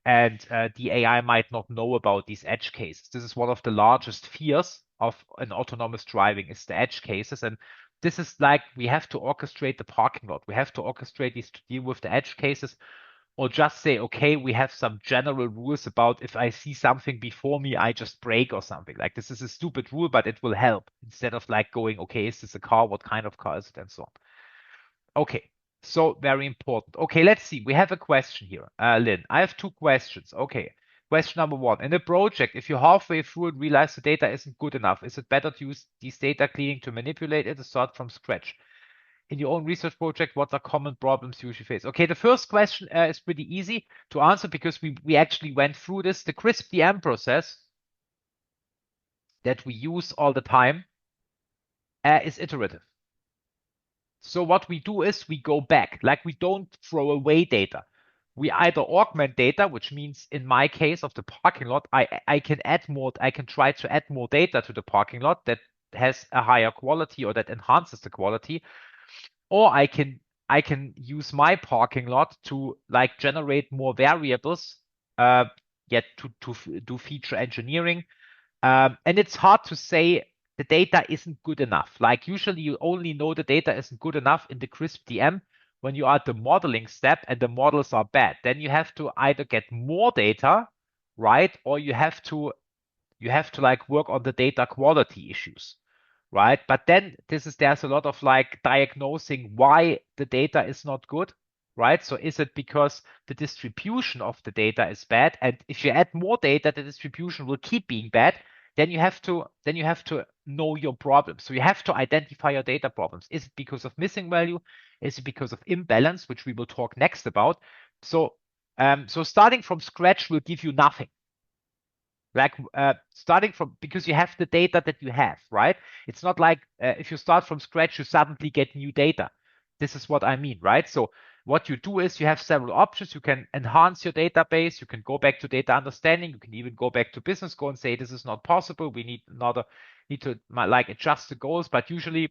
and the AI might not know about these edge cases. This is one of the largest fears of an autonomous driving is the edge cases. And this is like we have to orchestrate the parking lot. We have to orchestrate these to deal with the edge cases, or just say, okay, we have some general rules about if I see something before me, I just brake or something. Like this is a stupid rule, but it will help instead of like going, okay, is this a car? What kind of car is it? And so on. Okay, so very important. Okay, let's see. We have a question here. Lynn, I have two questions. Okay, question number one. In a project, if you're halfway through and realize the data isn't good enough, is it better to use these data cleaning to manipulate it or start from scratch? In your own research project, what are common problems you usually face? Okay, the first question is pretty easy to answer because we actually went through this. The crisp DM process that we use all the time is iterative. So what we do is we go back, like we don't throw away data. We either augment data, which means in my case of the parking lot, I can add more, I can try to add more data to the parking lot that has a higher quality or that enhances the quality, or I can use my parking lot to like generate more variables, yet to do feature engineering. And it's hard to say the data isn't good enough. Like usually you only know the data isn't good enough in the crisp DM when you are at the modeling step and the models are bad. Then you have to either get more data, right? Or you have to like work on the data quality issues, right? But then there's a lot of like diagnosing why the data is not good, right? So is it because the distribution of the data is bad? And if you add more data, the distribution will keep being bad. Then you have to know your problems. So you have to identify your data problems. Is it because of missing value? Is it because of imbalance, which we will talk next about? So starting from scratch will give you nothing. Like starting from, because you have the data that you have, right? It's not like if you start from scratch, you suddenly get new data. This is what I mean, right? So what you do is you have several options. You can enhance your database. You can go back to data understanding. You can even go back to business goal and say, this is not possible. We need to like adjust the goals, but usually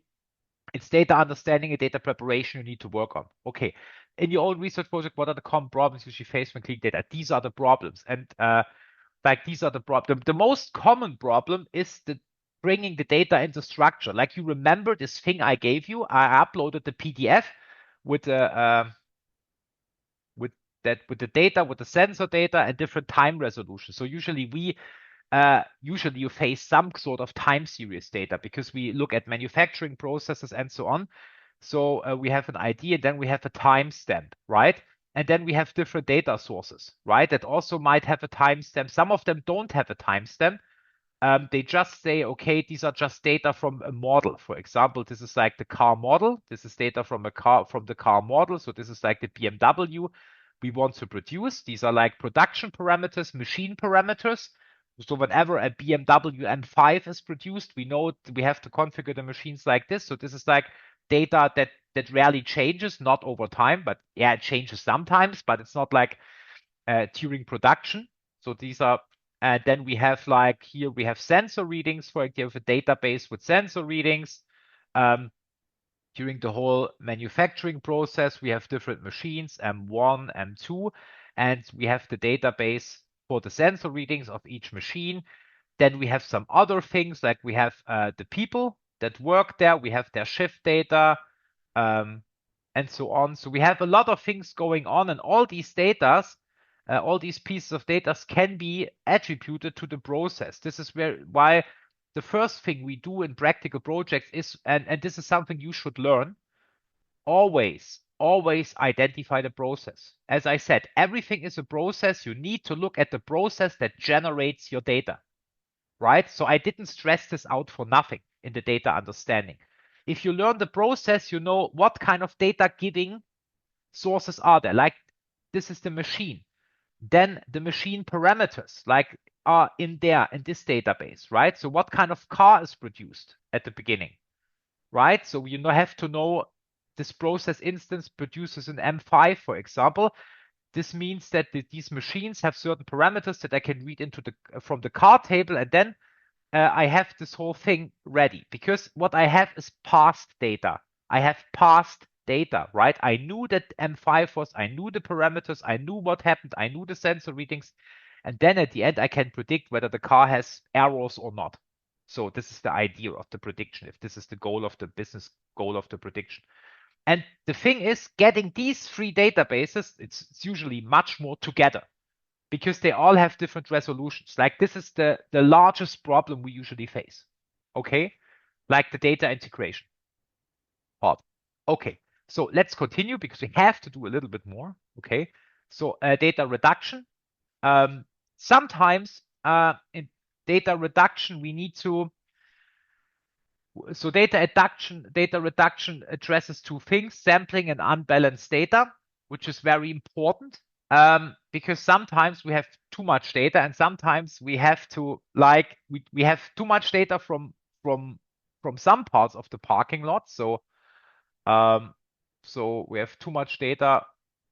it's data understanding and data preparation you need to work on. Okay. In your own research project, what are the common problems you face when cleaning data? These are the problems. And like these are the problem. The most common problem is the bringing the data into structure. Like you remember this thing I gave you? I uploaded the PDF with the with the data, with the sensor data and different time resolution. So usually you face some sort of time series data because we look at manufacturing processes and so on. So we have an idea, then we have a timestamp, right? And then we have different data sources, right? That also might have a timestamp. Some of them don't have a timestamp. They just say, okay, these are just data from a model. For example, this is like the car model. This is data from the car model. So this is like the BMW we want to produce. These are like production parameters, machine parameters. So whenever a BMW M5 is produced, we know we have to configure the machines like this. So this is like data that rarely changes, not over time, but yeah, it changes sometimes, but it's not like during production. So these are, and then we have like here we have sensor readings, for example, a database with sensor readings. During the whole manufacturing process, we have different machines, M1, M2, and we have the database for the sensor readings of each machine. Then we have some other things, like we have the people that work there, we have their shift data, and so on. So we have a lot of things going on, and all these all these pieces of data can be attributed to the process. This is why the first thing we do in practical projects is, and this is something you should learn, always identify the process. As I said, everything is a process. You need to look at the process that generates your data, right? So I didn't stress this out for nothing in the data understanding. If you learn the process, you know what kind of data giving sources are there. Like this is the machine. Then the machine parameters like are in there in this database, right? So what kind of car is produced at the beginning, right? So you have to know this process instance produces an M5, for example. This means that these machines have certain parameters that I can read into from the car table, and then I have this whole thing ready because what I have is past data. I have past data, right? I knew that M5 was, I knew the parameters, I knew what happened, I knew the sensor readings. And then at the end, I can predict whether the car has errors or not. So this is the idea of the prediction, if this is the goal of the business goal of the prediction. And the thing is, getting these three databases, it's usually much more together because they all have different resolutions. Like this is the largest problem we usually face. Okay? Like the data integration part. Okay, so let's continue because we have to do a little bit more. Okay, so data reduction. Sometimes in data reduction, we need to. So data reduction addresses two things: sampling and unbalanced data, which is very important because sometimes we have too much data, and sometimes we have to we have too much data from some parts of the parking lot. So we have too much data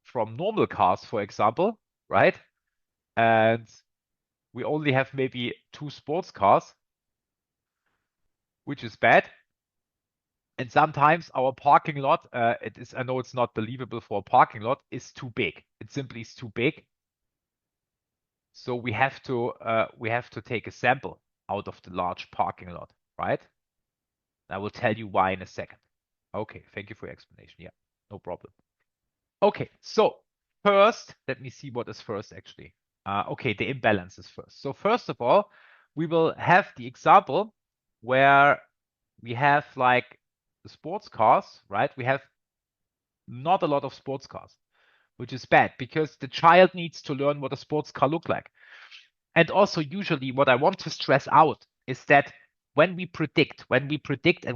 from normal cars, for example, right? And we only have maybe 2 sports cars, which is bad. And sometimes our parking lot, I know it's not believable for a parking lot, is too big. It simply is too big. So we have to take a sample out of the large parking lot, right? I will tell you why in a second. Okay, thank you for your explanation. Yeah, no problem. Okay, so first, let me see what is first actually. Okay, the imbalance is first. So first of all, we will have the example where we have like the sports cars, right? We have not a lot of sports cars, which is bad because the child needs to learn what a sports car look like. And also usually what I want to stress out is that when we predict and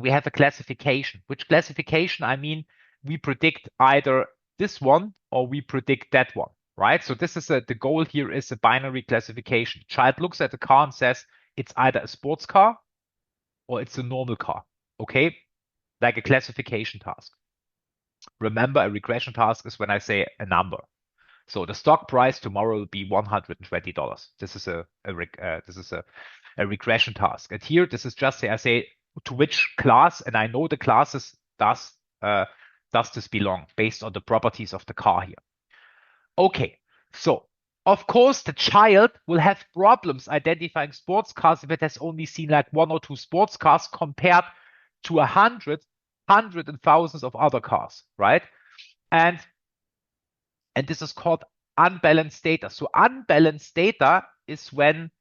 we have a classification, which classification I mean, we predict either this one or we predict that one, right? So this is the goal here is a binary classification. Child looks at the car and says it's either a sports car or it's a normal car, okay? Like a classification task. Remember, a regression task is when I say a number. So the stock price tomorrow will be $120. This is a regression task. And here, this is just say I say to which class, and I know the classes does this belong based on the properties of the car here. Okay, so of course the child will have problems identifying sports cars if it has only seen like 1 or 2 sports cars compared to 100 and thousands of other cars, right? And this is called unbalanced data. So unbalanced data is when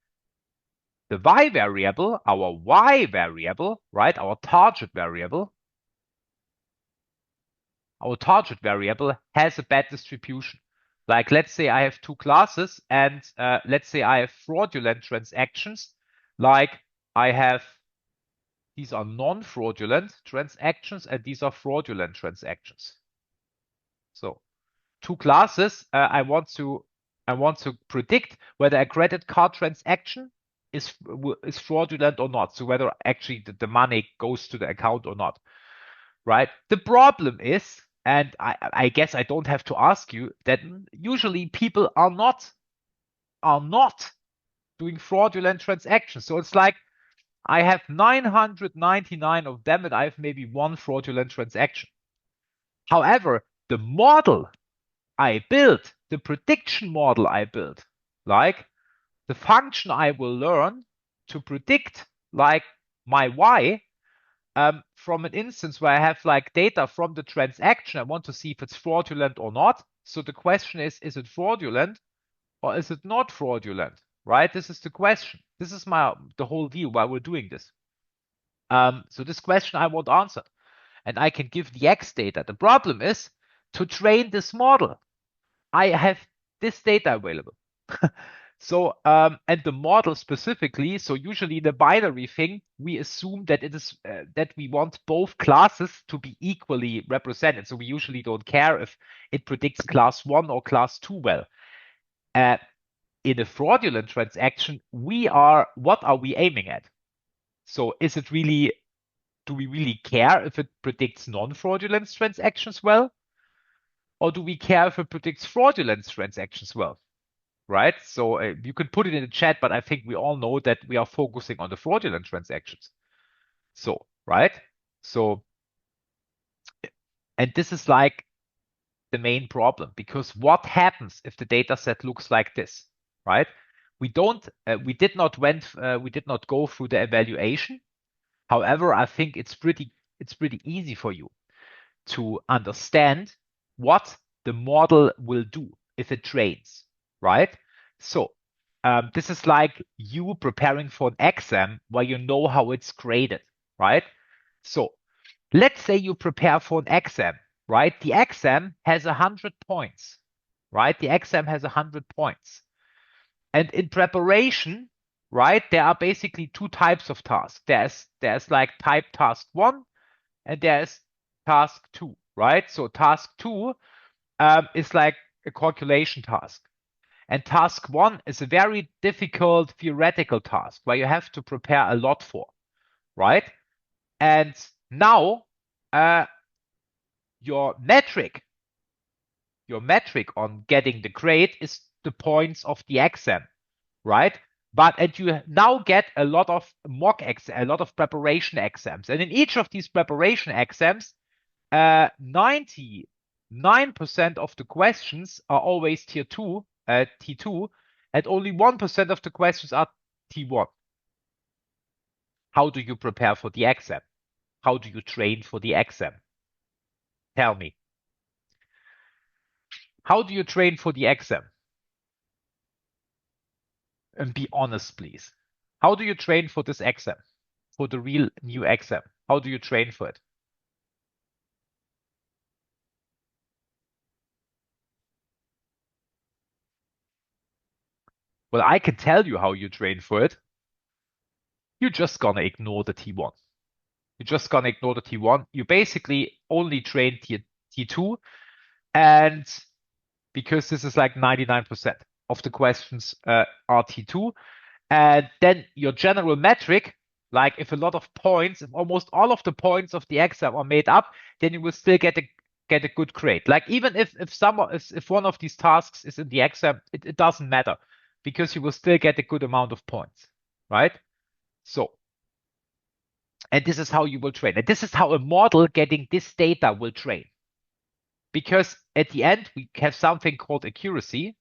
the y variable, right, our target variable has a bad distribution. Like let's say I have 2 classes and let's say I have fraudulent transactions. Like I have, these are non-fraudulent transactions and these are fraudulent transactions. So 2 classes, I want to predict whether a credit card transaction is fraudulent or not. So whether actually the money goes to the account or not, right? The problem is, and I guess I don't have to ask you, that usually people are not doing fraudulent transactions. So it's like I have 999 of them and I have maybe 1 fraudulent transaction. However, the model I built, the prediction model I built, like the function I will learn to predict like my y from an instance where I have like data from the transaction. I want to see if it's fraudulent or not. So the question is it fraudulent or is it not fraudulent? Right? This is the question. This is the whole deal why we're doing this. So this question I want answered. And I can give the X data. The problem is to train this model. I have this data available. So, and the model specifically, so usually the binary thing, we assume that it is that we want both classes to be equally represented. So we usually don't care if it predicts class 1 or class 2 well. In a fraudulent transaction, what are we aiming at? So is it really, do we really care if it predicts non-fraudulent transactions well? Or do we care if it predicts fraudulent transactions well? Right? So you can put it in the chat, but I think we all know that we are focusing on the fraudulent transactions. So, right? So, And this is like the main problem, because what happens if the data set looks like this, right? We did not go through the evaluation. However, I think it's pretty easy for you to understand what the model will do if it trains, right? So this is like you preparing for an exam where you know how it's graded, right? So let's say you prepare for an exam, right? The exam has 100 points, right? The exam has 100 points. And in preparation, right, there are basically two types of tasks. There's like type task 1 and there's task 2, right? So task 2 is like a calculation task. And task 1 is a very difficult theoretical task where you have to prepare a lot for, right? And now uh, your metric on getting the grade is the points of the exam, right? And you now get a lot of a lot of preparation exams. And in each of these preparation exams, 99% of the questions are always T2, and only 1% of the questions are T1. How do you prepare for the exam? How do you train for the exam? Tell me. How do you train for the exam? And be honest, please. How do you train for this exam? For the real new exam? How do you train for it? Well, I can tell you how you train for it. You're just gonna ignore the T1. You're just gonna ignore the T1. You basically only train T2, and because this is like 99% of the questions are T2, and then your general metric, like if a lot of points, if almost all of the points of the exam are made up, then you will still get a good grade. Like even if one of these tasks is in the exam, it doesn't matter because you will still get a good amount of points, right? So, and this is how you will train. And this is how a model getting this data will train. Because at the end, we have something called accuracy.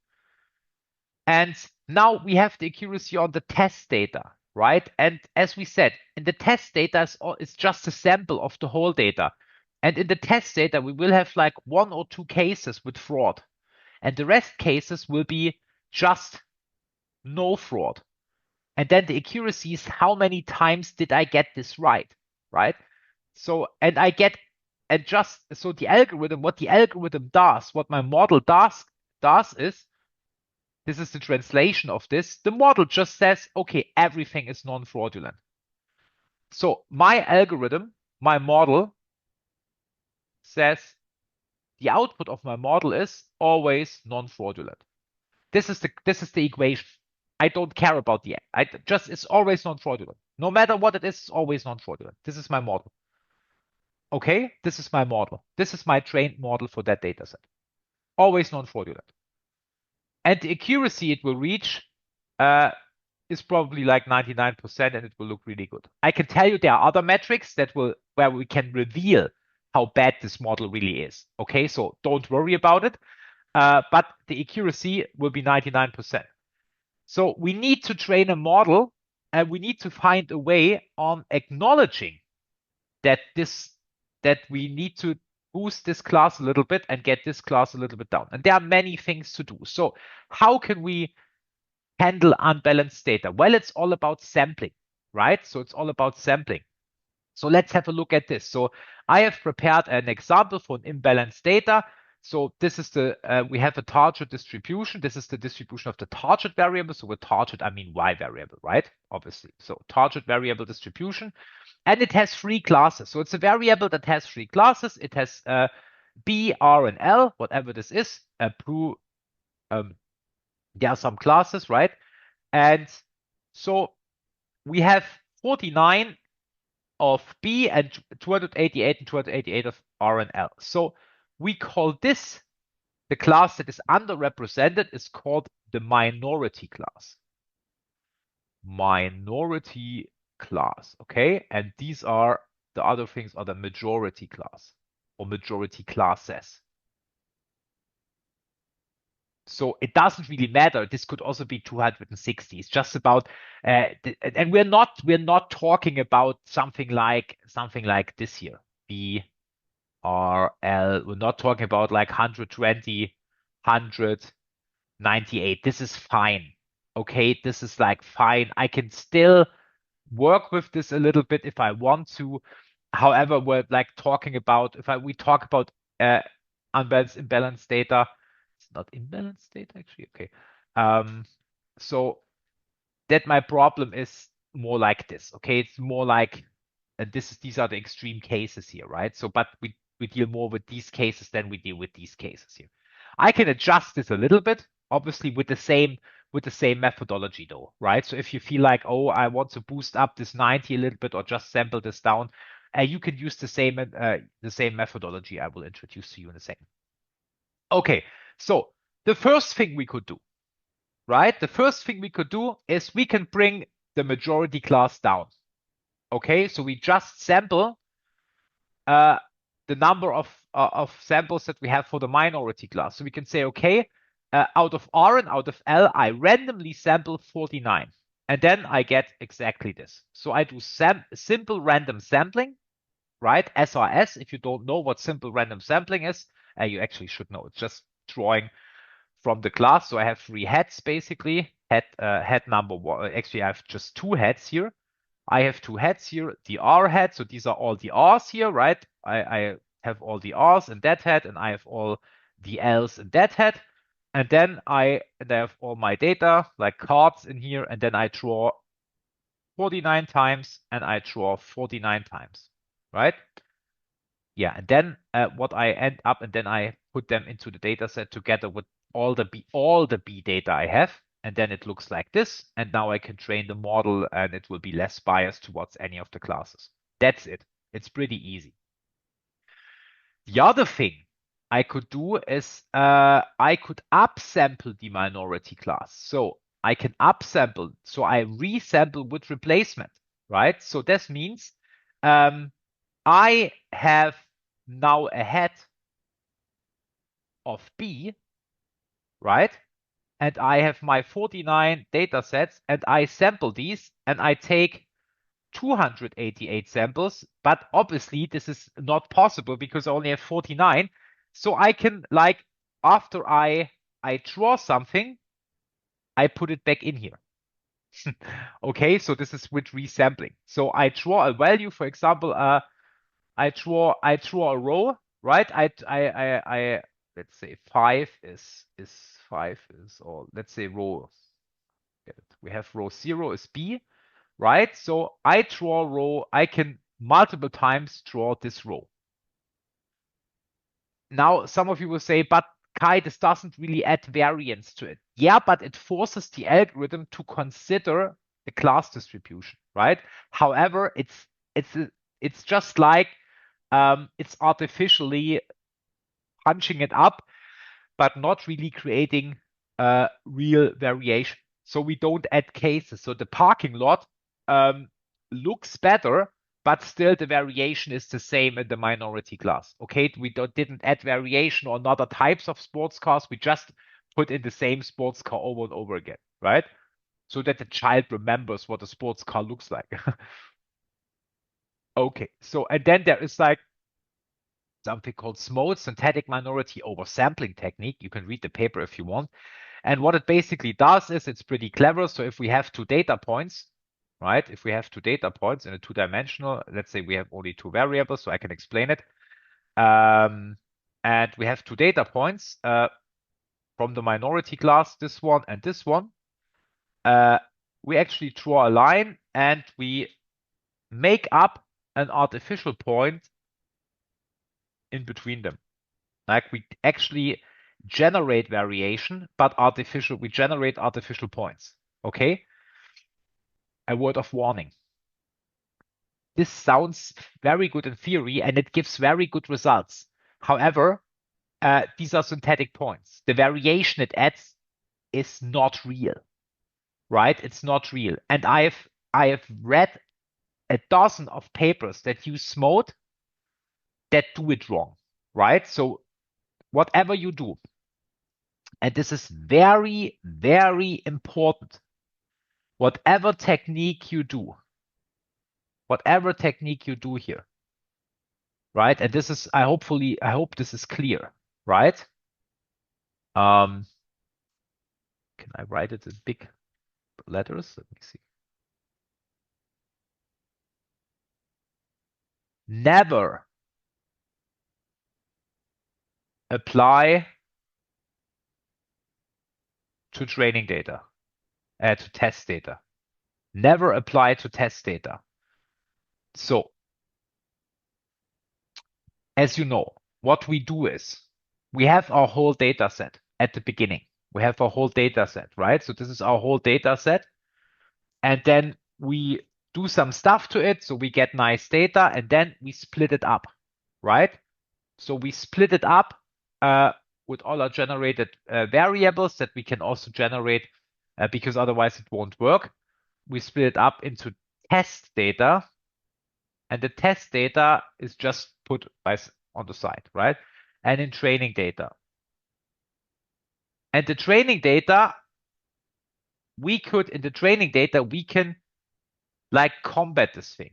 And now we have the accuracy on the test data, right? And as we said, in the test data, it's just a sample of the whole data. And in the test data, we will have like 1 or 2 cases with fraud. And the rest cases will be just no fraud. And then the accuracy is how many times did I get this right? Right? So, so the algorithm, what the algorithm does, what my model does is, this is the translation of this. The model just says, okay, everything is non-fraudulent. So my algorithm, my model says the output of my model is always non-fraudulent. This is the equation. I don't care about it's always non-fraudulent. No matter what it is, it's always non-fraudulent. This is my model. Okay, this is my model. This is my trained model for that data set. Always non-fraudulent. And the accuracy it will reach is probably like 99%, and it will look really good. I can tell you there are other metrics where we can reveal how bad this model really is. Okay, so don't worry about it. But the accuracy will be 99%. So we need to train a model, and we need to find a way on acknowledging that we need to boost this class a little bit and get this class a little bit down. And there are many things to do. So how can we handle unbalanced data? Well, it's all about sampling, right? So it's all about sampling. So let's have a look at this. So I have prepared an example for an imbalanced data. So this is we have a target distribution. This is the distribution of the target variable. So with target, I mean Y variable, right? Obviously. So target variable distribution. And it has 3 classes. So it's a variable that has 3 classes. It has B, R, and L, whatever this is. There are some classes, right? And so we have 49 of B and 288 and 288 of R and L. So we call this, the class that is underrepresented is called the minority class. Minority class, okay? And the other things are the majority class. or majority class says. So it doesn't really matter. This could also be 260. It's just about, and we're not talking about something like this here. BRL. We're not talking about like 120, 198. This is fine. Okay, this is like fine. I can still work with this a little bit if I want to. However, we're like talking about we talk about unbalanced, imbalanced data. It's not imbalanced data actually. Okay. So that my problem is more like this. Okay, it's more like, and these are the extreme cases here, right? So, but we deal more with these cases than we deal with these cases here. I can adjust this a little bit, obviously with the same methodology though, right? So if you feel like, oh, I want to boost up this 90 a little bit or just sample this down, you can use the same methodology I will introduce to you in a second. Okay, so the first thing we could do, right? The first thing we could do is we can bring the majority class down. Okay, so we just sample the number of samples that we have for the minority class. So we can say, okay, out of R and out of L, I randomly sample 49. And then I get exactly this. So I do simple random sampling, right? SRS. If you don't know what simple random sampling is, you actually should know. It's just drawing from the class. So I have 3 heads basically. Head number 1. Actually, I have just 2 heads here. I have 2 heads here, the R head. So these are all the R's here, right? I have all the R's in that head, and I have all the L's in that head. And then I have all my data, like cards in here, and then I draw 49 times, and I draw 49 times, right? Yeah, and then what I end up, and then I put them into the data set together with all the B data I have, and then it looks like this. And now I can train the model, and it will be less biased towards any of the classes. That's it. It's pretty easy. The other thing I could do is I could upsample the minority class. So I can upsample. So I resample with replacement, right? So this means I have now a head of B, right? And I have my 49 data sets, and I sample these, and I take 288 samples. But obviously, this is not possible because I only have 49. So I can, like, after I draw something, I put it back in here. Okay, so this is with resampling. So I draw a value, for example, I draw a row, right? I let's say 5 is 5 is, or let's say row. We have row 0 is B, right? So I draw a row. I can multiple times draw this row. Now some of you will say, but Kai, this doesn't really add variance to it. Yeah, but it forces the algorithm to consider the class distribution, right? However, it's just like it's artificially punching it up, but not really creating real variation. So we don't add cases. So the parking lot looks better, but still the variation is the same in the minority class. Okay, we didn't add variation on other types of sports cars. We just put in the same sports car over and over again, right? So that the child remembers what a sports car looks like. Okay, so and then there is like something called SMOTE, synthetic minority oversampling technique. You can read the paper if you want. And what it basically does is it's pretty clever. So if we have 2 data points, right? If we have 2 data points in a 2-dimensional, let's say we have only 2 variables, so I can explain it. And we have 2 data points from the minority class, this one and this one. We actually draw a line and we make up an artificial point in between them. Like we actually generate variation, but we generate artificial points. Okay? A word of warning. This sounds very good in theory and it gives very good results. However, these are synthetic points. The variation it adds is not real, right? It's not real. And I have read a dozen of papers that use SMOTE that do it wrong. right? So whatever you do, and this is very, very important, whatever technique you do here, right? And this is, I hope this is clear, right? Can I write it in big letters? Let me see. Never apply to training data, to test data. Never apply to test data. So, as you know, what we do is we have our whole data set at the beginning. We have our whole data set, right? So this is our whole data set. And then we do some stuff to it. So we get nice data and then we split it up, right? So we split it up with all our generated variables that we can also generate because otherwise it won't work. We split it up into test data, and the test data is just put on the side, right? And in training data. And the training data, we can like combat this thing.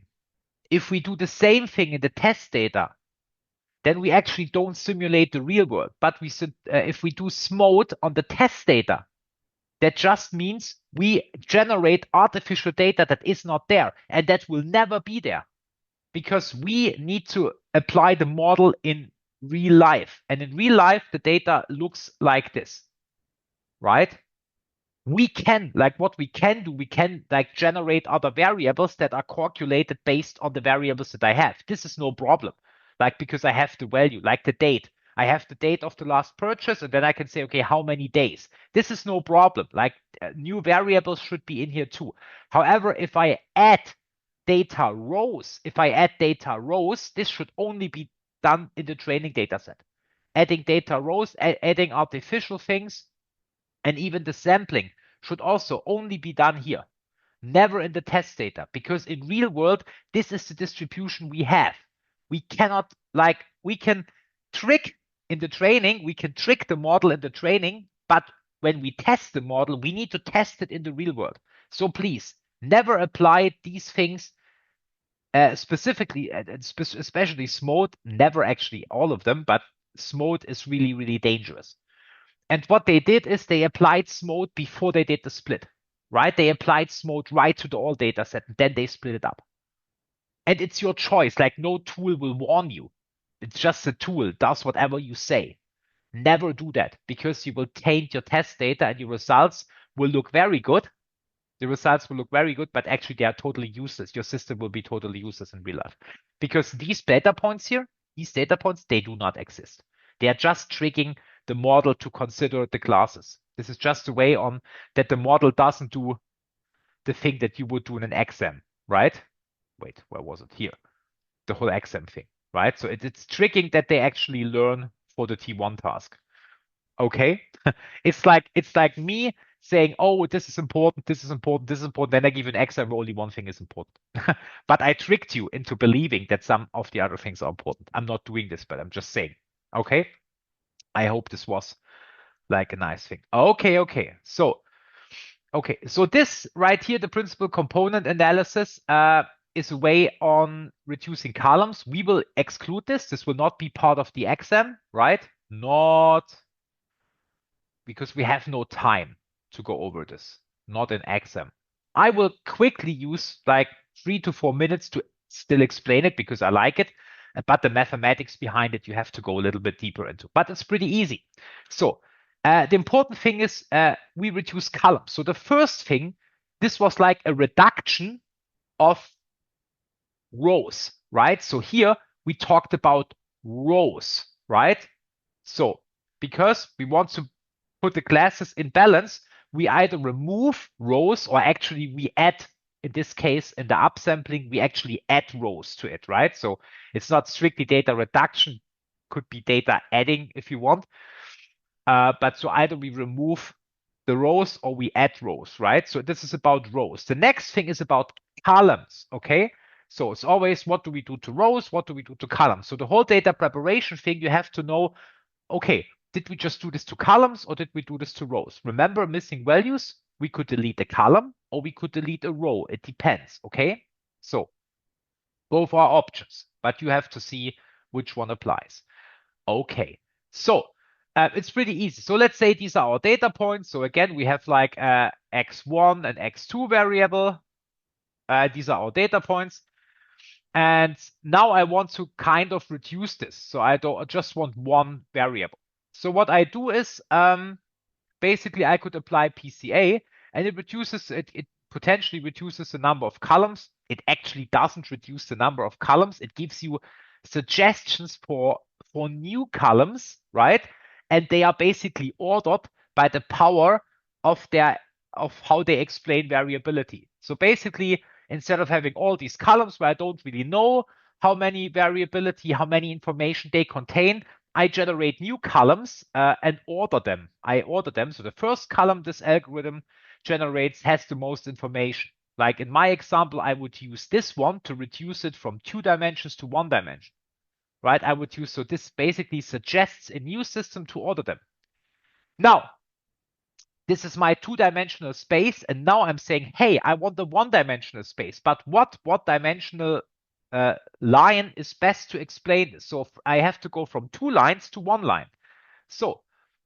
If we do the same thing in the test data, then we actually don't simulate the real world. But if we do SMODE on the test data, that just means we generate artificial data that is not there and that will never be there because we need to apply the model in real life. And in real life, the data looks like this, right? We can generate other variables that are calculated based on the variables that I have. This is no problem. Because I have the value, like the date. I have the date of the last purchase, and then I can say, okay, how many days? This is no problem. New variables should be in here too. However, if I add data rows, this should only be done in the training data set. Adding data rows, adding artificial things, and even the sampling should also only be done here, never in the test data, because in real world, this is the distribution we have. We cannot, we can trick in the training, we can trick the model in the training, but when we test the model, we need to test it in the real world. So please, never apply these things specifically, especially SMODE, never actually all of them, but SMODE is really, really dangerous. And what they did is they applied SMODE before they did the split, right? They applied SMODE right to the all data set, and then they split it up. And it's your choice. No tool will warn you. It's just a tool, does whatever you say. Never do that because you will taint your test data and your results will look very good. The results will look very good, but actually they are totally useless. Your system will be totally useless in real life because these data points here, they do not exist. They are just triggering the model to consider the classes. This is just a way on that the model doesn't do the thing that you would do in an exam, right? Wait, where was it? Here. The whole exam thing, right? So it's triggering that they actually learn for the T1 task. Okay? It's like me saying, oh, this is important, this is important, this is important. Then I give you an exam where only one thing is important. But I tricked you into believing that some of the other things are important. I'm not doing this, but I'm just saying. Okay? I hope this was like a nice thing. Okay. So this right here, the principal component analysis, is a way on reducing columns. We will exclude this. This will not be part of the exam, right? Not because we have no time to go over this, not in exam. I will quickly use 3 to 4 minutes to still explain it because I like it. But the mathematics behind it, you have to go a little bit deeper into. But it's pretty easy. So the important thing is we reduce columns. So the first thing, this was like a reduction of rows, right? So here we talked about rows, right? So because we want to put the classes in balance, we either remove rows or actually we add, in this case, in the upsampling, we actually add rows to it, right? So it's not strictly data reduction, could be data adding if you want. But so either we remove the rows or we add rows, right? So this is about rows. The next thing is about columns, okay? So it's always, what do we do to rows? What do we do to columns? So the whole data preparation thing, you have to know, okay, did we just do this to columns or did we do this to rows? Remember, missing values, we could delete a column or we could delete a row. It depends, okay? So both are options, but you have to see which one applies. Okay, so it's pretty easy. So let's say these are our data points. So again, we have like x1 and x2 variable. These are our data points. And now I want to kind of reduce this. So I just want one variable. So what I do is basically I could apply PCA and it potentially reduces the number of columns. It actually doesn't reduce the number of columns. It gives you suggestions for new columns, right? And they are basically ordered by the power of how they explain variability. So basically, instead of having all these columns where I don't really know how many variability, how many information they contain, I generate new columns and order them. I order them. So the first column this algorithm generates has the most information. Like in my example, I would use this one to reduce it from 2 dimensions to 1 dimension, right? So this basically suggests a new system to order them. Now, this is my 2-dimensional space. And now I'm saying, hey, I want the 1-dimensional space. But what dimensional line is best to explain this? So I have to go from 2 lines to 1 line. So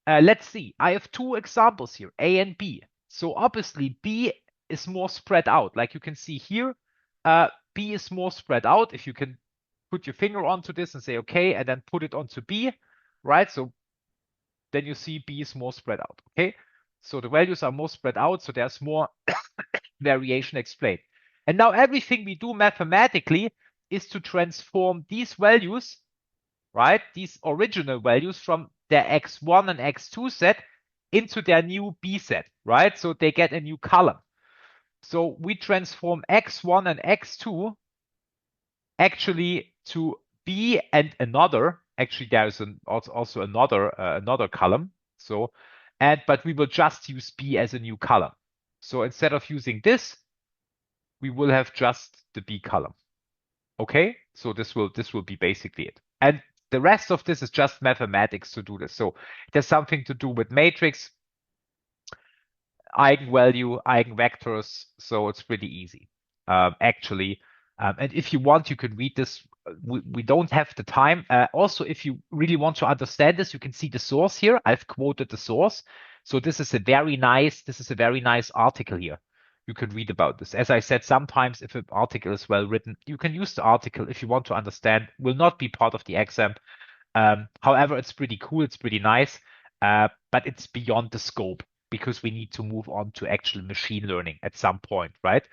let's see. I have 2 examples here, A and B. So obviously B is more spread out. Like you can see here, B is more spread out. If you can put your finger onto this and say, okay, and then put it onto B, right? So then you see B is more spread out, okay? So the values are more spread out, so there's more variation explained. And now everything we do mathematically is to transform these values, right? These original values from their x1 and x2 set into their new B set, right? So they get a new column. So we transform x1 and x2 actually to B and another. Actually, there's also another column. So, but we will just use B as a new column. So instead of using this, we will have just the B column. Okay, so this will be basically it. And the rest of this is just mathematics to do this. So there's something to do with matrix, eigenvalue, eigenvectors. So it's pretty easy, actually. And if you want, you can read this. We don't have the time. Also, if you really want to understand this, you can see the source here. I've quoted the source. So this is a very nice article here. You can read about this. As I said, sometimes if an article is well written, you can use the article if you want to understand. Will not be part of the exam. However, it's pretty cool. It's pretty nice, but it's beyond the scope because we need to move on to actual machine learning at some point, right?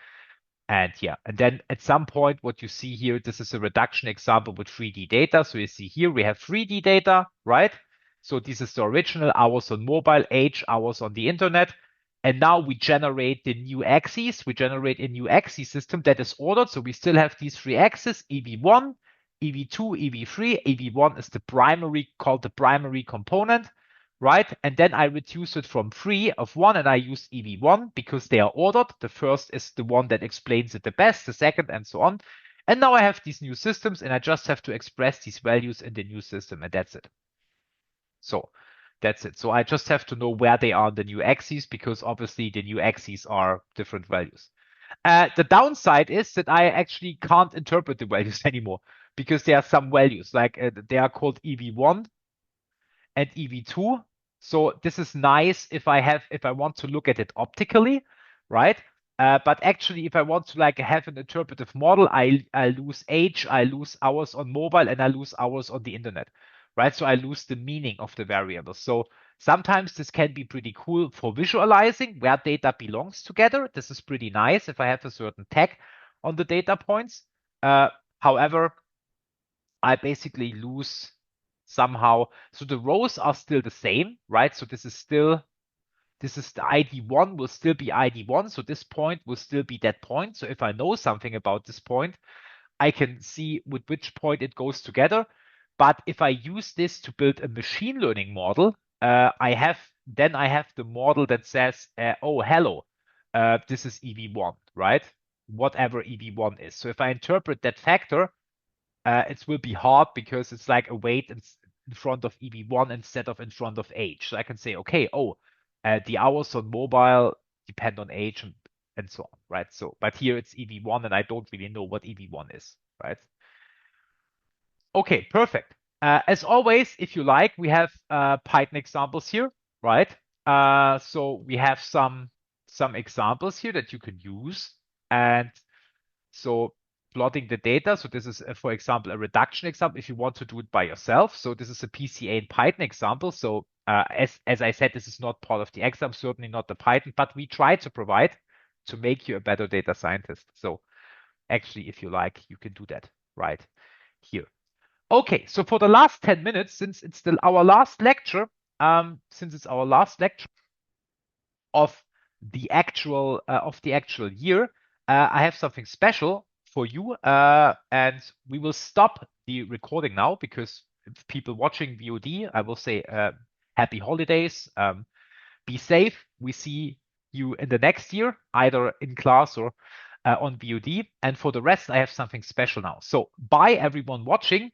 And yeah, and then at some point, what you see here, this is a reduction example with 3D data. So you see here we have 3D data, right? So this is the original hours on mobile, age, hours on the internet. And now we generate the new axes. We generate a new axis system that is ordered. So we still have these 3 axes, EV1, EV2, EV3. EV1 is called the primary component, right? And then I reduce it from 3 of 1 and I use EV1 because they are ordered. The first is the one that explains it the best, the second and so on. And now I have these new systems and I just have to express these values in the new system and that's it. So that's it. So I just have to know where they are on the new axes because obviously the new axes are different values. The downside is that I actually can't interpret the values anymore because there are some values like they are called EV1 and EV2. So this is nice if I want to look at it optically, right? But actually, if I want to like have an interpretive model, I lose age, I lose hours on mobile, and I lose hours on the internet, right? So I lose the meaning of the variables. So sometimes this can be pretty cool for visualizing where data belongs together. This is pretty nice if I have a certain tag on the data points. However, I basically lose somehow. So the rows are still the same, right? So this is the ID1 will still be ID1. So this point will still be that point. So if I know something about this point, I can see with which point it goes together. But if I use this to build a machine learning model, I have the model that says, oh, hello, this is EV1, right? whatever EV1 is. So if I interpret that factor, it will be hard because it's like a weight in front of EV1 instead of in front of age. So I can say, okay, the hours on mobile depend on age and so on, right? So, but here it's EV1 and I don't really know what EV1 is, right? Okay, perfect. As always, if you like, we have Python examples here, right? So we have some examples here that you can use. And so plotting the data. So this is, for example, a reduction example if you want to do it by yourself. So this is a PCA in Python example. So as I said, this is not part of the exam, certainly not the Python, but we try to provide to make you a better data scientist. So actually, if you like, you can do that right here. Okay, so for the last 10 minutes, since it's still our last lecture, of the actual year, I have something special for you, and we will stop the recording now because if people watching VOD, I will say happy holidays, be safe. We see you in the next year, either in class or on VOD. And for the rest, I have something special now. So bye everyone watching.